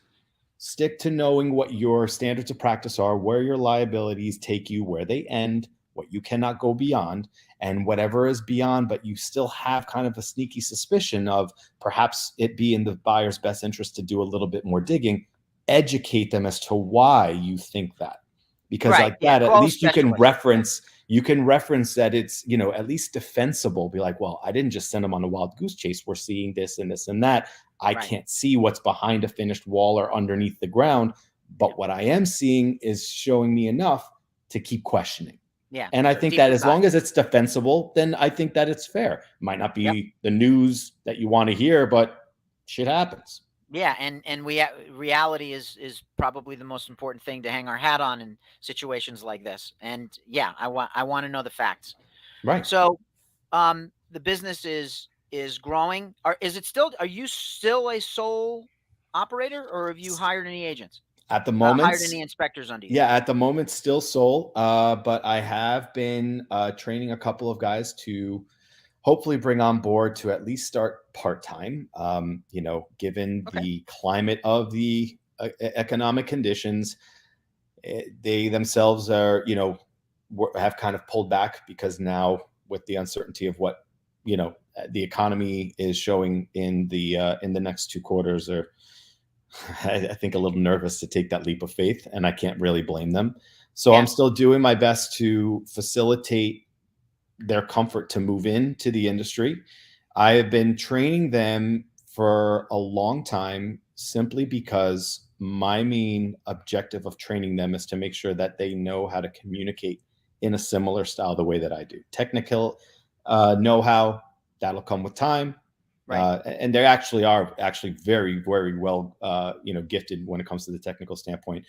[SPEAKER 2] stick to knowing what your standards of practice are, where your liabilities take you, where they end, what you cannot go beyond, and whatever is beyond, but you still have kind of a sneaky suspicion of perhaps it be in the buyer's best interest to do a little bit more digging. Educate them as to why you think that. Because
[SPEAKER 1] Right.
[SPEAKER 2] like
[SPEAKER 1] Yeah.
[SPEAKER 2] that, at
[SPEAKER 1] Call a
[SPEAKER 2] least
[SPEAKER 1] specialist. Yeah.
[SPEAKER 2] you can reference that it's, at least defensible. Be like, well, I didn't just send them on a wild goose chase. We're seeing this and this and that. I
[SPEAKER 1] Right.
[SPEAKER 2] can't see what's behind a finished wall or underneath the ground.
[SPEAKER 1] Yeah.
[SPEAKER 2] But what I am seeing is showing me enough to keep questioning.
[SPEAKER 1] Yeah.
[SPEAKER 2] And I
[SPEAKER 1] So
[SPEAKER 2] think
[SPEAKER 1] deep
[SPEAKER 2] that as long
[SPEAKER 1] dive.
[SPEAKER 2] as it's defensible, then I think that it's fair. It might not
[SPEAKER 1] Yep.
[SPEAKER 2] be the news that you want to hear, but shit happens.
[SPEAKER 1] Yeah, and reality is probably the most important thing to hang our hat on in situations like this. And yeah, I want to know the facts.
[SPEAKER 2] Right.
[SPEAKER 1] So, the business is growing. Are you still a sole operator, or have you hired any agents?
[SPEAKER 2] At the
[SPEAKER 1] Hired
[SPEAKER 2] moment,
[SPEAKER 1] any inspectors under you?
[SPEAKER 2] yeah, at the moment, still sole. But I have been training a couple of guys to hopefully bring on board to at least start part time. Given
[SPEAKER 1] Okay.
[SPEAKER 2] the climate of the economic conditions, they themselves are, have kind of pulled back because now with the uncertainty of what the economy is showing in the next 2 quarters, or I think a little nervous to take that leap of faith, and I can't really blame them. So I'm
[SPEAKER 1] Yeah.
[SPEAKER 2] still doing my best to facilitate their comfort to move into the industry. I have been training them for a long time simply because my main objective of training them is to make sure that they know how to communicate in a similar style the way that I do. Technical know-how, that'll come with time.
[SPEAKER 1] Right.
[SPEAKER 2] And they actually are very, very well, gifted when it comes to the technical standpoint.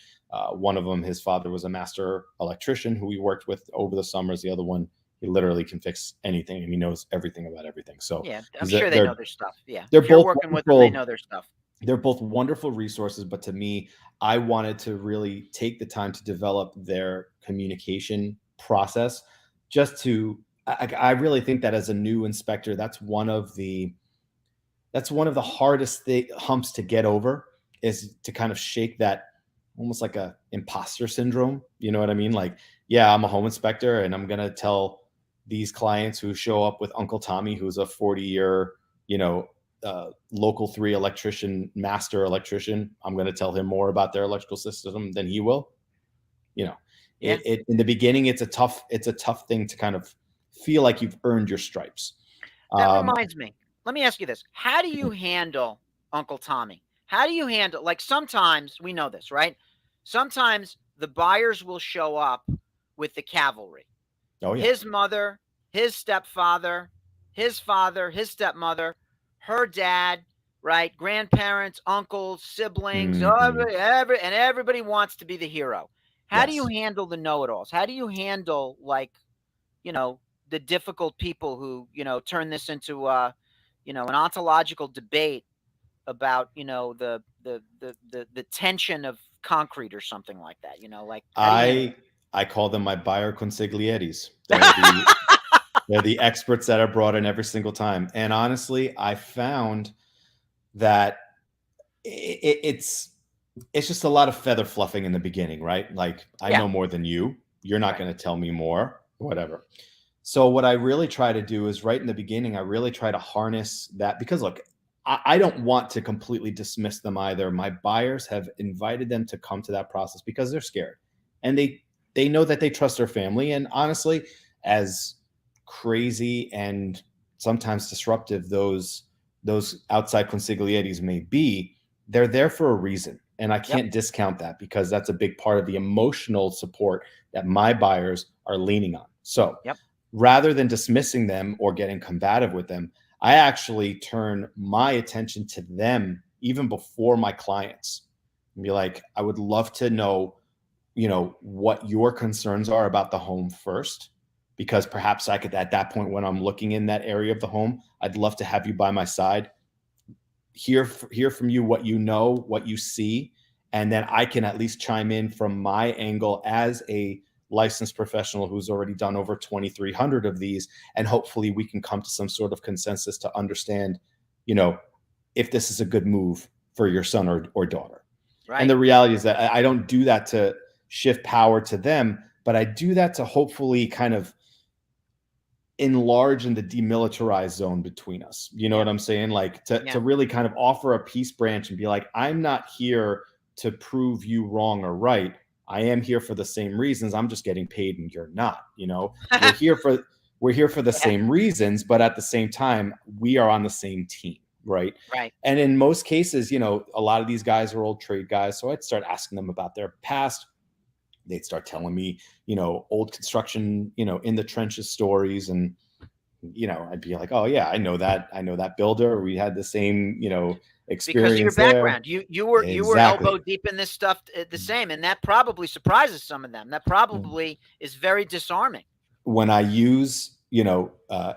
[SPEAKER 2] One of them, his father was a master electrician who we worked with over the summers. The other one, he literally can fix anything and he knows everything about everything. So
[SPEAKER 1] Yeah. I'm
[SPEAKER 2] he's
[SPEAKER 1] sure they know their stuff. Yeah.
[SPEAKER 2] they're
[SPEAKER 1] If you're
[SPEAKER 2] both
[SPEAKER 1] working with them, they
[SPEAKER 2] wonderful.
[SPEAKER 1] know their stuff.
[SPEAKER 2] They're both wonderful resources, but to me, I wanted to really take the time to develop their communication process. Just to, I really think that as a new inspector, that's one of the hardest humps to get over, is to kind of shake that almost like a imposter syndrome. You know what I mean? Like, yeah, I'm a home inspector and I'm going to tell these clients who show up with Uncle Tommy, who's a 40-year, local 3 electrician, master electrician. I'm going to tell him more about their electrical system than he will. You know,
[SPEAKER 1] Yeah.
[SPEAKER 2] it in the beginning, it's a tough thing to kind of feel like you've earned your stripes.
[SPEAKER 1] That
[SPEAKER 2] Um,
[SPEAKER 1] reminds me. Let me ask you this. How do you handle Uncle Tommy? How do you handle, like, sometimes we know this, right? Sometimes the buyers will show up with the cavalry.
[SPEAKER 2] oh yeah,
[SPEAKER 1] His mother, his stepfather, his father, his stepmother, her dad, right? Grandparents, uncles, siblings,
[SPEAKER 2] Hmm.
[SPEAKER 1] and everybody wants to be the hero. How do you
[SPEAKER 2] Yes.
[SPEAKER 1] handle the know-it-alls? How do you handle, like, you know, the difficult people who, turn this into, an ontological debate about, the tension of concrete or something like that? Like, how do you handle
[SPEAKER 2] I call them my buyer consiglieres. They're the experts that are brought in every single time. And honestly, I found that it's just a lot of feather fluffing in the beginning, right? Like, I
[SPEAKER 1] Yeah,
[SPEAKER 2] know more than you. You're not
[SPEAKER 1] right.
[SPEAKER 2] going to tell me more, whatever. So what I really try to do is right in the beginning, I really try to harness that because look, I don't want to completely dismiss them either. My buyers have invited them to come to that process because they're scared, and they know that they trust their family. And honestly, as crazy and sometimes disruptive those outside consiglieres may be, they're there for a reason. And I
[SPEAKER 1] Yep,
[SPEAKER 2] can't discount that because that's a big part of the emotional support that my buyers are leaning on. So
[SPEAKER 1] yep.
[SPEAKER 2] rather than dismissing them or getting combative with them, I actually turn my attention to them even before my clients and be like, I would love to know, what your concerns are about the home first, because perhaps I could, at that point, when I'm looking in that area of the home, I'd love to have you by my side, hear from you what you know, what you see, and then I can at least chime in from my angle as a licensed professional who's already done over 2,300 of these, and hopefully we can come to some sort of consensus to understand, you know, if this is a good move for your son or daughter. And
[SPEAKER 1] Right.
[SPEAKER 2] the reality is that I don't do that to shift power to them, but I do that to hopefully kind of enlarge in the demilitarized zone between us. You know
[SPEAKER 1] Yeah,
[SPEAKER 2] what I'm saying? Like to
[SPEAKER 1] yeah.
[SPEAKER 2] really kind of offer a peace branch and be like, I'm not here to prove you wrong or right. I am here for the same reasons. I'm just getting paid and you're not. We're here for the
[SPEAKER 1] Yeah,
[SPEAKER 2] same reasons, but at the same time, we are on the same team, right?
[SPEAKER 1] right.
[SPEAKER 2] And in most cases, a lot of these guys are old trade guys. So I'd start asking them about their past. They'd start telling me, old construction, in the trenches stories. And I'd be like, oh yeah, I know that builder. We had the same,
[SPEAKER 1] Because of your
[SPEAKER 2] experience there.
[SPEAKER 1] background, you were elbow
[SPEAKER 2] Exactly.
[SPEAKER 1] deep in this stuff, the same, and that probably surprises some of them. That probably is very disarming.
[SPEAKER 2] When I use,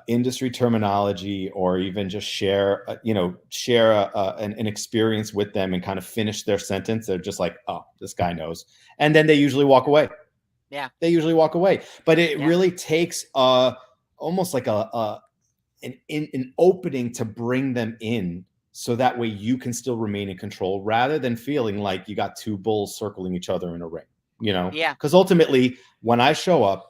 [SPEAKER 2] industry terminology or even just share an experience with them and kind of finish their sentence, they're just like, oh, this guy knows. And then they usually walk away.
[SPEAKER 1] Yeah,
[SPEAKER 2] But it
[SPEAKER 1] yeah,
[SPEAKER 2] really takes almost like an opening to bring them in, so that way you can still remain in control rather than feeling like you got two bulls circling each other in a ring,
[SPEAKER 1] yeah,
[SPEAKER 2] because ultimately when I show up,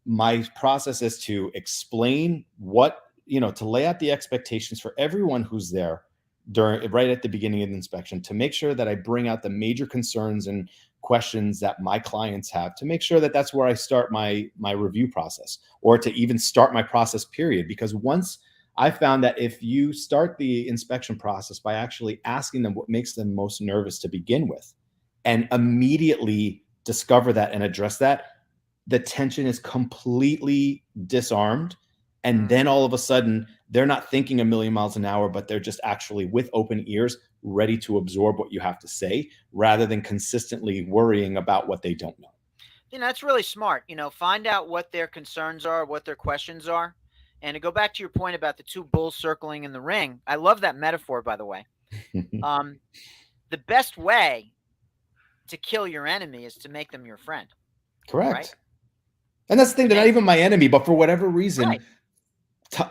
[SPEAKER 2] my process is to explain to lay out the expectations for everyone who's there right at the beginning of the inspection, to make sure that I bring out the major concerns and questions that my clients have, to make sure that that's where I start my review process, or to even start my process period. Because once I found that if you start the inspection process by actually asking them what makes them most nervous to begin with, and immediately discover that and address that, the tension is completely disarmed. And then
[SPEAKER 1] mhm.
[SPEAKER 2] all of a sudden, they're not thinking a million miles an hour, but they're just actually with open ears, ready to absorb what you have to say, rather than consistently worrying about what they don't know.
[SPEAKER 1] That's really smart. Find out what their concerns are, what their questions are, and to go back to your point about the two bulls circling in the ring. I love that metaphor, by the way. Um, the best way to kill your enemy is to make them your friend, right?
[SPEAKER 2] Correct. And that's the thing, they're not
[SPEAKER 1] And
[SPEAKER 2] even my enemy, but for whatever reason,
[SPEAKER 1] right.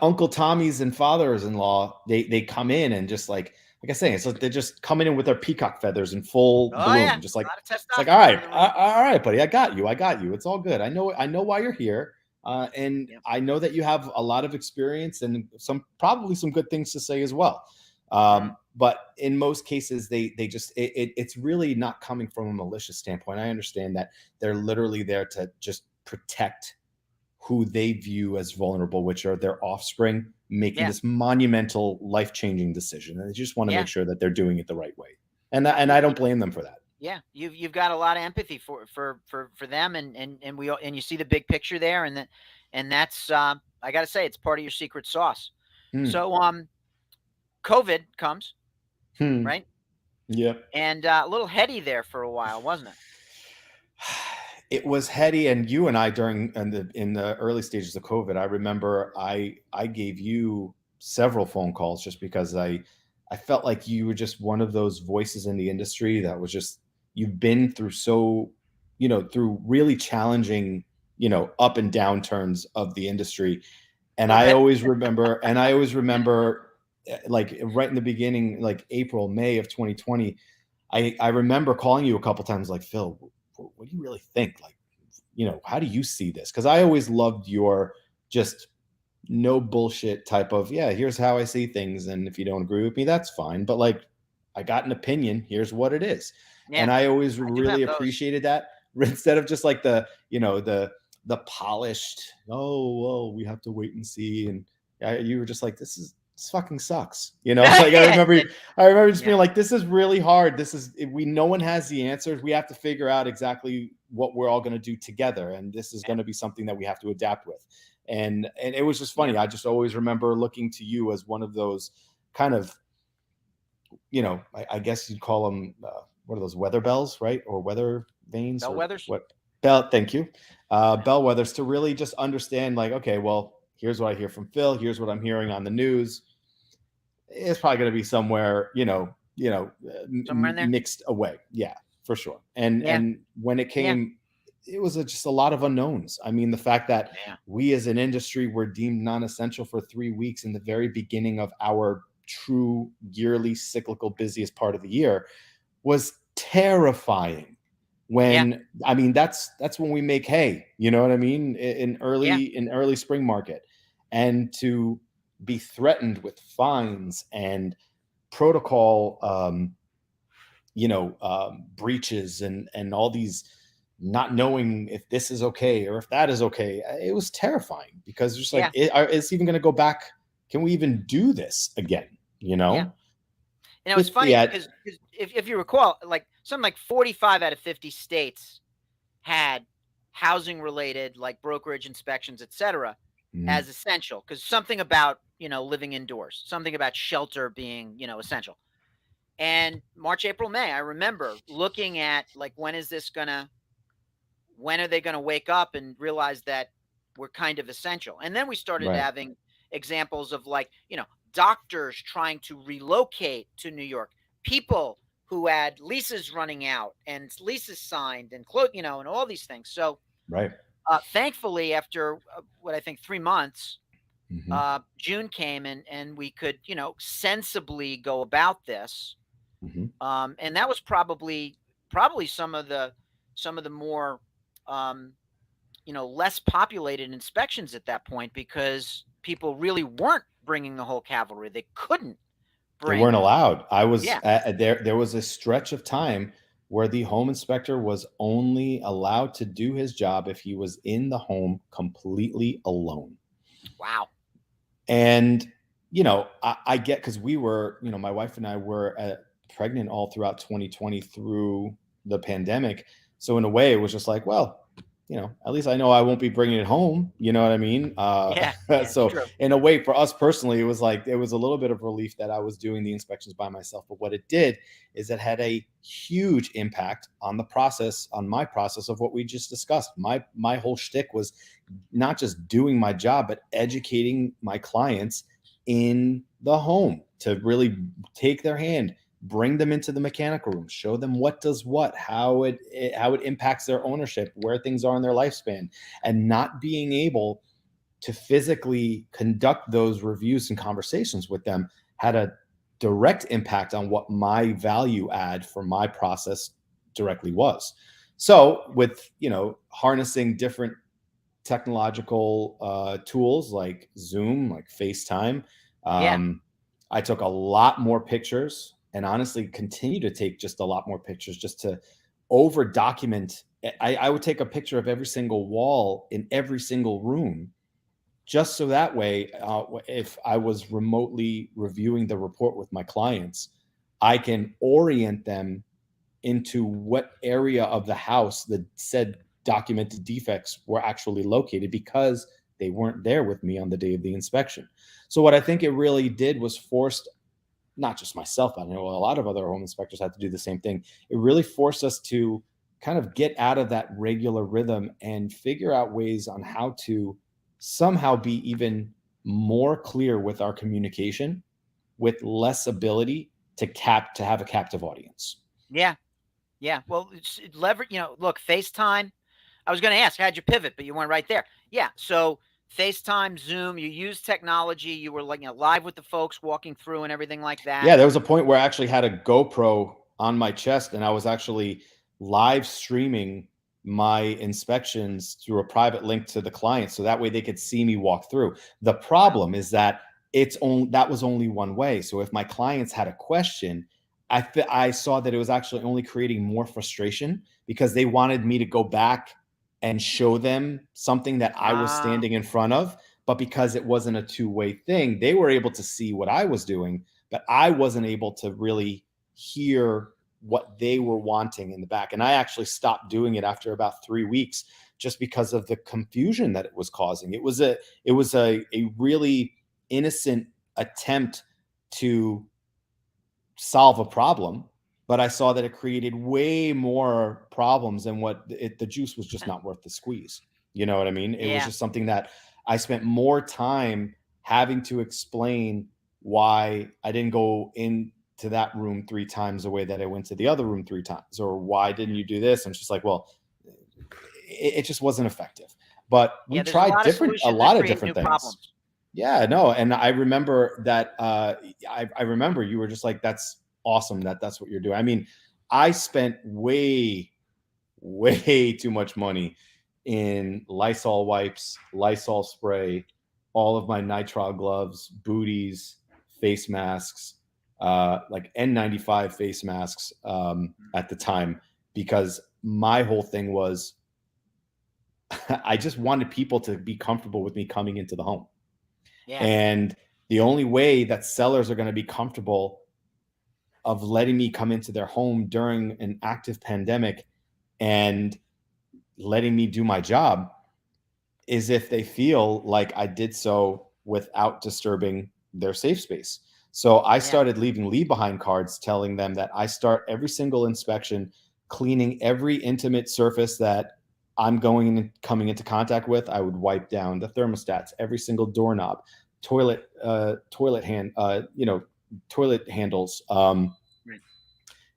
[SPEAKER 2] Uncle Tommy's and fathers-in-law, they come in and just like I say, it's like they're just coming in with their peacock feathers in full
[SPEAKER 1] Oh yeah,
[SPEAKER 2] bloom, just
[SPEAKER 1] a
[SPEAKER 2] like
[SPEAKER 1] lot of
[SPEAKER 2] it's like, all
[SPEAKER 1] testosterone in
[SPEAKER 2] right,
[SPEAKER 1] the room.
[SPEAKER 2] all right, buddy, I got you. It's all good. I know why you're here, and
[SPEAKER 1] Yep.
[SPEAKER 2] I know that you have a lot of experience and probably some good things to say as well.
[SPEAKER 1] Mhm.
[SPEAKER 2] But in most cases, they just it's really not coming from a malicious standpoint. I understand that they're literally there to just protect who they view as vulnerable, which are their offspring, making
[SPEAKER 1] Yeah,
[SPEAKER 2] this monumental, life-changing decision. And they just want to make
[SPEAKER 1] yeah.
[SPEAKER 2] sure that they're doing it the right way. And
[SPEAKER 1] You,
[SPEAKER 2] I
[SPEAKER 1] you,
[SPEAKER 2] don't blame them for that.
[SPEAKER 1] yeah, you've got a lot of empathy for them, and you see the big picture there, and that's I got to say, it's part of your secret sauce.
[SPEAKER 2] Hmm.
[SPEAKER 1] So COVID comes,
[SPEAKER 2] Hmm.
[SPEAKER 1] right?
[SPEAKER 2] Yep.
[SPEAKER 1] And a little heady there for a while, wasn't it?
[SPEAKER 2] It was heady, and you and I during in the early stages of COVID, I remember I gave you several phone calls just because I felt like you were just one of those voices in the industry that was just, you've been through so, through really challenging, up and down turns of the industry. And
[SPEAKER 1] Little
[SPEAKER 2] I
[SPEAKER 1] bit.
[SPEAKER 2] always remember, like right in the beginning, like April, May of 2020, I remember calling you a couple times, like, Phil, what do you really think? Like, how do you see this? Because I always loved your just no bullshit type of, yeah, here's how I see things. And if you don't agree with me, that's fine. But like, I got an opinion. Here's what it is.
[SPEAKER 1] Yeah,
[SPEAKER 2] And I always
[SPEAKER 1] I do have
[SPEAKER 2] really
[SPEAKER 1] those.
[SPEAKER 2] appreciated that instead of just like the polished, oh, well, we have to wait and see. And you were just like, this fucking sucks. Like
[SPEAKER 1] Yeah, it did.
[SPEAKER 2] I remember just
[SPEAKER 1] Yeah,
[SPEAKER 2] being like, this is really hard. No one has the answers. We have to figure out exactly what we're all going to do together. And this is
[SPEAKER 1] yeah,
[SPEAKER 2] going to be something that we have to adapt with. And it was just
[SPEAKER 1] yeah.
[SPEAKER 2] funny. I just always remember looking to you as one of those kind of, I guess you'd call them, what are those, weather bells, right? Or weather vanes, or
[SPEAKER 1] Bellwethers.
[SPEAKER 2] what? Thank you. Bellwethers, to really just understand, like, okay, well, here's what I hear from Phil. Here's what I'm hearing on the news. It's probably going to be somewhere,
[SPEAKER 1] Somewhere in there.
[SPEAKER 2] mixed away. Yeah, for sure. And
[SPEAKER 1] Yeah,
[SPEAKER 2] when it
[SPEAKER 1] yeah,
[SPEAKER 2] came, it was just a lot of unknowns. I mean, the fact that
[SPEAKER 1] yeah,
[SPEAKER 2] we as an industry were deemed non-essential for 3 weeks in the very beginning of our true yearly cyclical busiest part of the year was terrifying.
[SPEAKER 1] yeah,
[SPEAKER 2] When, I mean, that's when we make hay, you know what I mean,
[SPEAKER 1] yeah,
[SPEAKER 2] in early spring market. And to be threatened with fines and protocol, breaches, and all these, not knowing if this is okay or if that is okay, it was terrifying, because just like,
[SPEAKER 1] yeah,
[SPEAKER 2] it's even going to go back. Can we even do this again?
[SPEAKER 1] yeah. And it was
[SPEAKER 2] With
[SPEAKER 1] funny
[SPEAKER 2] yeah.
[SPEAKER 1] because if you recall, like something like 45 out of 50 states had housing related, like brokerage inspections, etc.,
[SPEAKER 2] Mm,
[SPEAKER 1] as essential, because something about living indoors, something about shelter being essential. And March, April, May, I remember looking at like, when are they gonna wake up and realize that we're kind of essential? And then we started
[SPEAKER 2] right.
[SPEAKER 1] having examples of, like, doctors trying to relocate to New York, people who had leases running out and leases signed and and all these things. So
[SPEAKER 2] Right.
[SPEAKER 1] thankfully, after what I think 3 months,
[SPEAKER 2] Hmm.
[SPEAKER 1] June came, and we could sensibly go about this.
[SPEAKER 2] Hmm.
[SPEAKER 1] And that was probably some of the more um, less populated inspections at that point, because people really weren't bringing the whole cavalry. They couldn't
[SPEAKER 2] They weren't
[SPEAKER 1] bring.
[SPEAKER 2] allowed. I was
[SPEAKER 1] Yeah.
[SPEAKER 2] there was a stretch of time where the home inspector was only allowed to do his job if he was in the home completely alone.
[SPEAKER 1] Wow.
[SPEAKER 2] And I get, because we were, my wife and I were pregnant all throughout 2020 through the pandemic. So in a way, it was just like, well, at least I know I won't be bringing it home. You know what I mean?
[SPEAKER 1] Yeah. Yeah. It's
[SPEAKER 2] So
[SPEAKER 1] true.
[SPEAKER 2] in a way, for us personally, it was like, it was a little bit of relief that I was doing the inspections by myself. But what it did is it had a huge impact on the process, on my process of what we just discussed. My whole shtick was not just doing my job, but educating my clients in the home to really take their hand, bring them into the mechanical room, show them what does what, how it impacts their ownership, where things are in their lifespan. And not being able to physically conduct those reviews and conversations with them had a direct impact on what my value add for my process directly was. So with harnessing different technological tools like Zoom, like FaceTime.
[SPEAKER 1] Yeah.
[SPEAKER 2] Um, I took a lot more pictures, and honestly continue to take just a lot more pictures, just to over document. I would take a picture of every single wall in every single room, just so that way, if I was remotely reviewing the report with my clients, I can orient them into what area of the house the said documented defects were actually located, because they weren't there with me on the day of the inspection. So what I think it really did was forced, not just myself, but I know a lot of other home inspectors had to do the same thing. It really forced us to kind of get out of that regular rhythm and figure out ways on how to somehow be even more clear with our communication, with less ability to have a captive audience.
[SPEAKER 1] Yeah. Yeah. Well, leverage, look, FaceTime. I was going to ask, how'd you pivot? But you went right there. Yeah. So FaceTime, Zoom, you use technology. You were like, live with the folks walking through and everything like that.
[SPEAKER 2] Yeah, there was a point where I actually had a GoPro on my chest and I was actually live streaming my inspections through a private link to the client so that way they could see me walk through. The problem is that that was only one way. So if my clients had a question, I saw that it was actually only creating more frustration because they wanted me to go back and show them something that I was standing in front of. But because it wasn't a two-way thing, they were able to see what I was doing, but I wasn't able to really hear what they were wanting in the back. And I actually stopped doing it after about 3 weeks just because of the confusion that it was causing. It was a really innocent attempt to solve a problem, but I saw that it created way more problems than the juice was just not worth the squeeze. You know what I mean? It was just something that I spent more time having to explain why I didn't go into that room 3 times the way that I went to the other room 3 times, or why didn't you do this? I'm just like, well, it just wasn't effective. But we tried a lot of different things. Problems. Yeah, no, and I remember that. I remember you were just like, "That's awesome. That's what you're doing." I mean, I spent way too much money in Lysol wipes, Lysol spray, all of my nitrile gloves, booties, face masks, like N95 face masks at the time, because my whole thing was I just wanted people to be comfortable with me coming into the home. Yeah. And the only way that sellers are going to be comfortable of letting me come into their home during an active pandemic and letting me do my job is if they feel like I did so without disturbing their safe space. So I started leaving leave behind cards telling them that I start every single inspection cleaning every intimate surface that I'm coming into contact with. I would wipe down the thermostats, every single doorknob, toilet handles,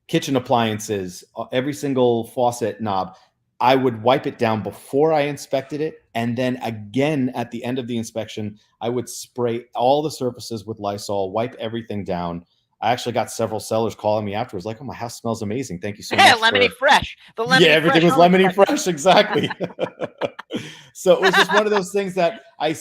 [SPEAKER 2] kitchen appliances, every single faucet knob. I would wipe it down before I inspected it. And then again, at the end of the inspection, I would spray all the surfaces with Lysol, wipe everything down. I actually got several sellers calling me afterwards like, "Oh, my house smells amazing. Thank you so much."
[SPEAKER 1] Lemony fresh. The lemony
[SPEAKER 2] everything was lemony fresh. Exactly. So it was just one of those things that I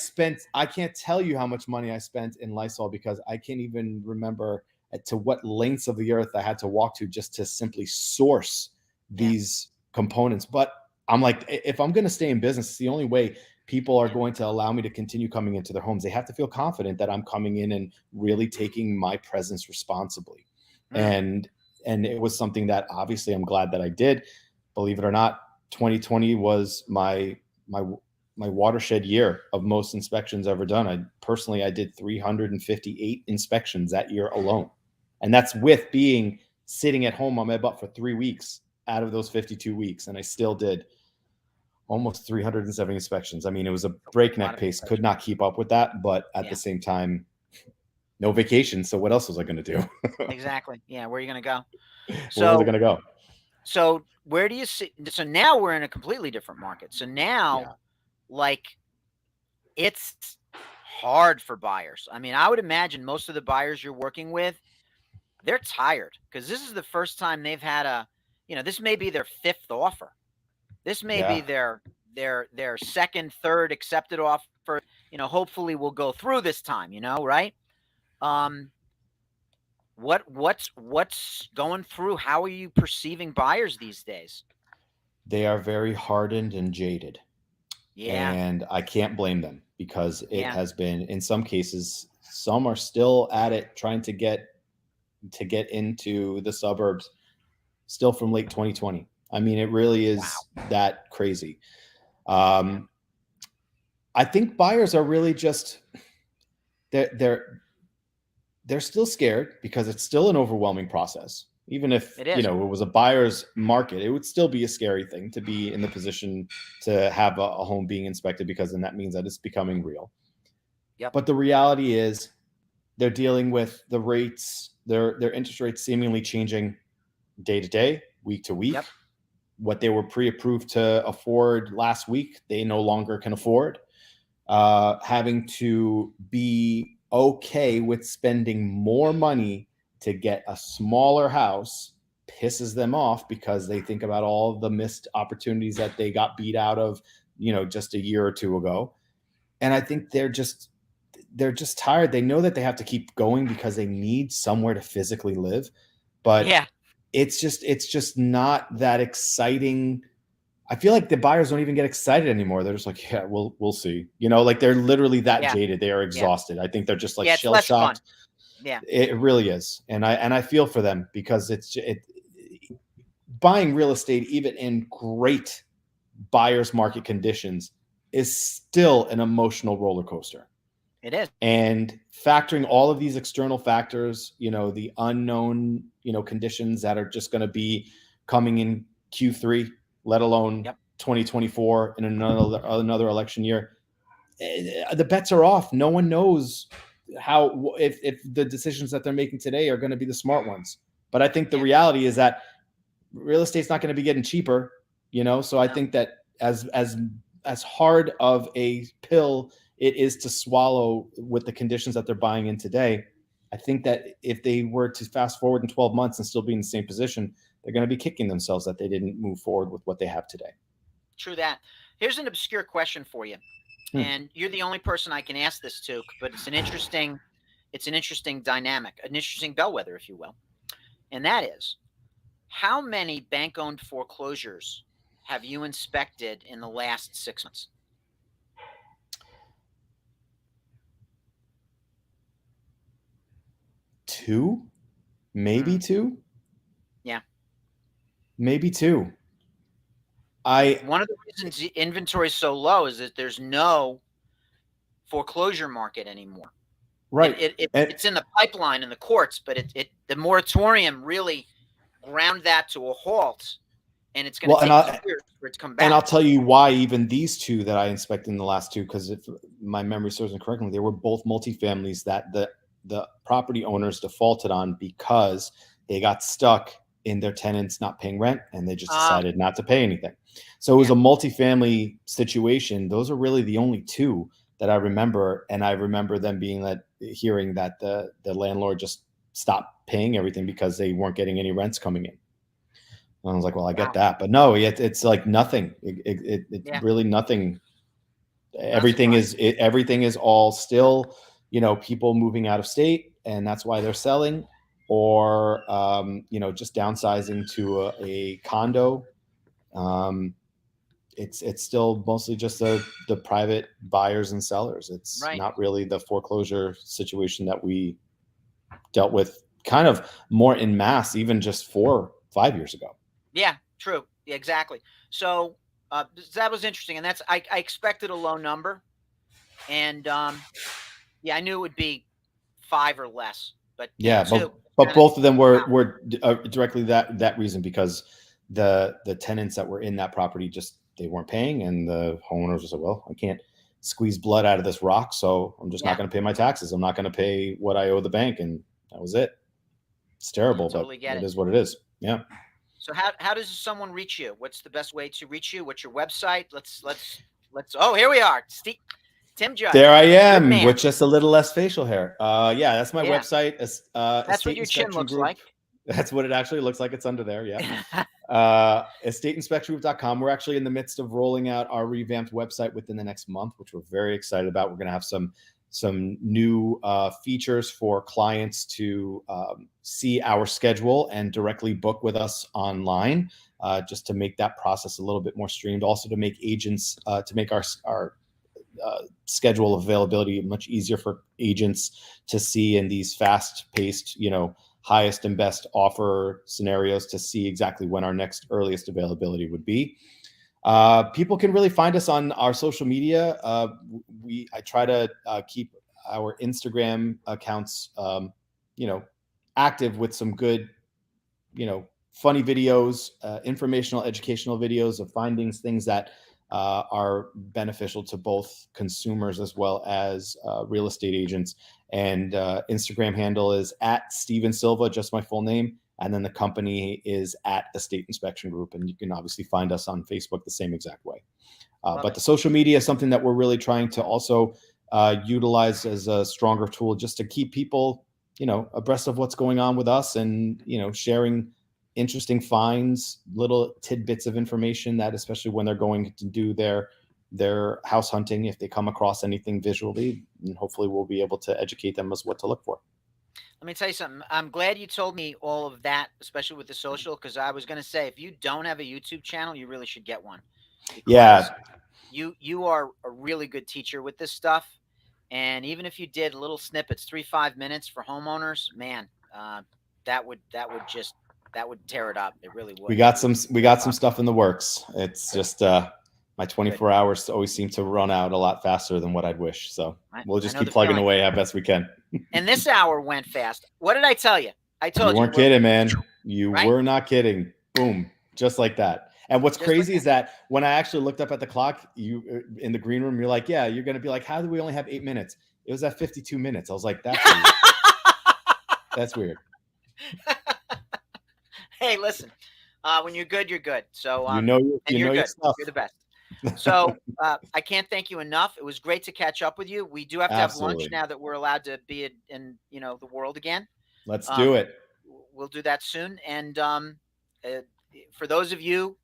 [SPEAKER 2] can't tell you how much money I spent in Lysol because I can't even remember to what lengths of the earth I had to walk to just to simply source these components. But I'm like, if I'm going to stay in business, it's the only way people are going to allow me to continue coming into their homes. They have to feel confident that I'm coming in and really taking my presence responsibly. And it was something that obviously I'm glad that I did. Believe it or not, 2020 was my watershed year of most inspections ever done. I did 358 inspections that year alone. And that's with being sitting at home on my butt for 3 weeks out of those 52 weeks. And I still did almost 370 inspections. I mean, it was a breakneck pace, could not keep up with that. But at the same time, no vacation. So what else was I going to do?
[SPEAKER 1] Exactly. Yeah. Where are you going to go?
[SPEAKER 2] Where was I going to go?
[SPEAKER 1] So where do you see? So now we're in a completely different market. So now, like, it's hard for buyers. I mean, I would imagine most of the buyers you're working with, they're tired because this is the first time they've had this may be their 5th offer. This may be their second, third accepted offer. Hopefully we'll go through this time. Right? What's going through? How are you perceiving buyers these days?
[SPEAKER 2] They are very hardened and jaded.
[SPEAKER 1] Yeah.
[SPEAKER 2] And I can't blame them because it has been, in some cases, some are still at it trying to get into the suburbs still from late 2020. I mean, it really is that crazy. I think buyers are really just they're they're still scared because it's still an overwhelming process. Even if,
[SPEAKER 1] It is.
[SPEAKER 2] it was a buyer's market, it would still be a scary thing to be in the position to have a home being inspected, because then that means that it's becoming real.
[SPEAKER 1] Yep.
[SPEAKER 2] But the reality is they're dealing with the rates, their interest rates seemingly changing day to day, week to week.
[SPEAKER 1] Yep.
[SPEAKER 2] What they were pre-approved to afford last week, they no longer can afford. Having to be okay with spending more money to get a smaller house pisses them off, because they think about all the missed opportunities that they got beat out of, just a year or two ago. And I think they're just tired. They know that they have to keep going because they need somewhere to physically live, but
[SPEAKER 1] Yeah.
[SPEAKER 2] it's just not that exciting. I feel like the buyers don't even get excited anymore. They're just like, yeah, we'll see. Like they're literally that
[SPEAKER 1] Yeah.
[SPEAKER 2] jaded. They are
[SPEAKER 1] Yeah.
[SPEAKER 2] exhausted. I think they're just like
[SPEAKER 1] Yeah. It's
[SPEAKER 2] shell
[SPEAKER 1] less fun.
[SPEAKER 2] shocked.
[SPEAKER 1] Yeah.
[SPEAKER 2] It really is. And I feel for them, because buying real estate, even in great buyer's market conditions, is still an emotional roller coaster.
[SPEAKER 1] It is.
[SPEAKER 2] And factoring all of these external factors, the unknown, conditions that are just going to be coming in Q3, let alone 2024 in another election year, the bets are off. No one knows if the decisions that they're making today are going to be the smart ones. But I think the reality is that real estate's not going to be getting cheaper, So I think that as hard of a pill it is to swallow with the conditions that they're buying in today, I think that if they were to fast forward in 12 months and still be in the same position, they're going to be kicking themselves that they didn't move forward with what they have today.
[SPEAKER 1] True that. Here's an obscure question for you. And you're the only person I can ask this to, but it's an interesting dynamic, an interesting bellwether, if you will. And that is, how many bank-owned foreclosures have you inspected in the last 6 months?
[SPEAKER 2] Two, maybe two.
[SPEAKER 1] Yeah,
[SPEAKER 2] maybe two.
[SPEAKER 1] One of the reasons the inventory is so low is that there's no foreclosure market anymore.
[SPEAKER 2] Right.
[SPEAKER 1] It's in the pipeline in the courts, but the moratorium really ground that to a halt, and it's going to take years for it to come back.
[SPEAKER 2] And I'll tell you why even these two that I inspected in the last two, because if my memory serves me correctly, they were both multifamilies that the property owners defaulted on because they got stuck in their tenants not paying rent, and they just decided not to pay anything. So it was a multifamily situation. Those are really the only two that I remember. And I remember them hearing that the landlord just stopped paying everything because they weren't getting any rents coming in. And I was like, well, I get that, but no, it's like nothing. It's really nothing. Everything is all still, people moving out of state, and that's why they're selling, or just downsizing to a condo. It's still mostly just the private buyers and sellers. It's not really the foreclosure situation that we dealt with kind of more in mass, even just 4-5 years ago.
[SPEAKER 1] Yeah, true. Yeah, exactly. So that was interesting, and I expected a low number, and I knew it would be 5 or less, but
[SPEAKER 2] but both of them were directly that reason, because the tenants that were in that property just, they weren't paying, and the homeowners just said, well, I can't squeeze blood out of this rock, so I'm just not going to pay my taxes. I'm not going to pay what I owe the bank, and that was it. It's terrible, but it is what it is. Yeah.
[SPEAKER 1] So how does someone reach you? What's the best way to reach you? What's your website? Let's. Oh, here we are, Tim Judge.
[SPEAKER 2] There I am, with just a little less facial hair. That's my website.
[SPEAKER 1] That's what your chin looks like.
[SPEAKER 2] That's what it actually looks like. It's under there. Yeah. EstateInspectionGroup.com. We're actually in the midst of rolling out our revamped website within the next month, which we're very excited about. We're going to have some new features for clients to see our schedule and directly book with us online, just to make that process a little bit more streamed. Also to make agents, to make our schedule availability much easier for agents to see in these fast-paced, highest and best offer scenarios, to see exactly when our next earliest availability would be. People can really find us on our social media. I try to keep our Instagram accounts you know, active with some good, you know, funny videos, informational, educational videos of findings, things that are beneficial to both consumers as well as real estate agents. And Instagram handle is at Steven Silva, just my full name. And then the company is at Estate Inspection Group. And you can obviously find us on Facebook the same exact way. But the social media is something that we're really trying to also utilize as a stronger tool just to keep people, you know, abreast of what's going on with us, and, you know, sharing interesting finds, little tidbits of information that, especially when they're going to do their house hunting, if they come across anything visually, and hopefully we'll be able to educate them as what to look for.
[SPEAKER 1] Let me tell you something. I'm glad you told me all of that, especially with the social, because I was going to say, if you don't have a YouTube channel, you really should get one, because
[SPEAKER 2] Yeah,
[SPEAKER 1] you are a really good teacher with this stuff. And even if you did little snippets, 3-5 minutes for homeowners, man, that would tear it up. It really would.
[SPEAKER 2] we got some stuff in the works. It's just my
[SPEAKER 1] Good.
[SPEAKER 2] 24 hours always seem to run out a lot faster than what I'd wish. So we'll
[SPEAKER 1] I
[SPEAKER 2] just
[SPEAKER 1] know
[SPEAKER 2] keep
[SPEAKER 1] the
[SPEAKER 2] plugging
[SPEAKER 1] feeling.
[SPEAKER 2] away as best we can.
[SPEAKER 1] And this hour went fast. What did I tell you? I
[SPEAKER 2] You
[SPEAKER 1] told you.
[SPEAKER 2] weren't kidding, man. You
[SPEAKER 1] Right?
[SPEAKER 2] were not kidding. Boom, just like that. And what's
[SPEAKER 1] Just like
[SPEAKER 2] crazy
[SPEAKER 1] that.
[SPEAKER 2] is that when I actually looked up at the clock, you in the green room, you're like, yeah, you're going to be like, how do we only have 8 minutes? It was at 52 minutes. I was like, that's weird. That's weird.
[SPEAKER 1] Hey, listen. When you're good, you're good. So,
[SPEAKER 2] You know,
[SPEAKER 1] and
[SPEAKER 2] you
[SPEAKER 1] you're
[SPEAKER 2] know your
[SPEAKER 1] good.
[SPEAKER 2] stuff.
[SPEAKER 1] You're the best. So, I can't thank you enough. It was great to catch up with you. We do have to have lunch
[SPEAKER 2] Absolutely.
[SPEAKER 1] now that we're allowed to be in the world again.
[SPEAKER 2] Let's
[SPEAKER 1] Um,
[SPEAKER 2] do it.
[SPEAKER 1] we'll do that soon. And uh, for those of you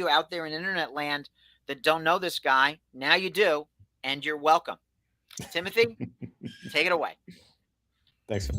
[SPEAKER 1] out there in internet land that don't know this guy, now you do, and you're welcome. Timothy, take it away.
[SPEAKER 2] Thanks.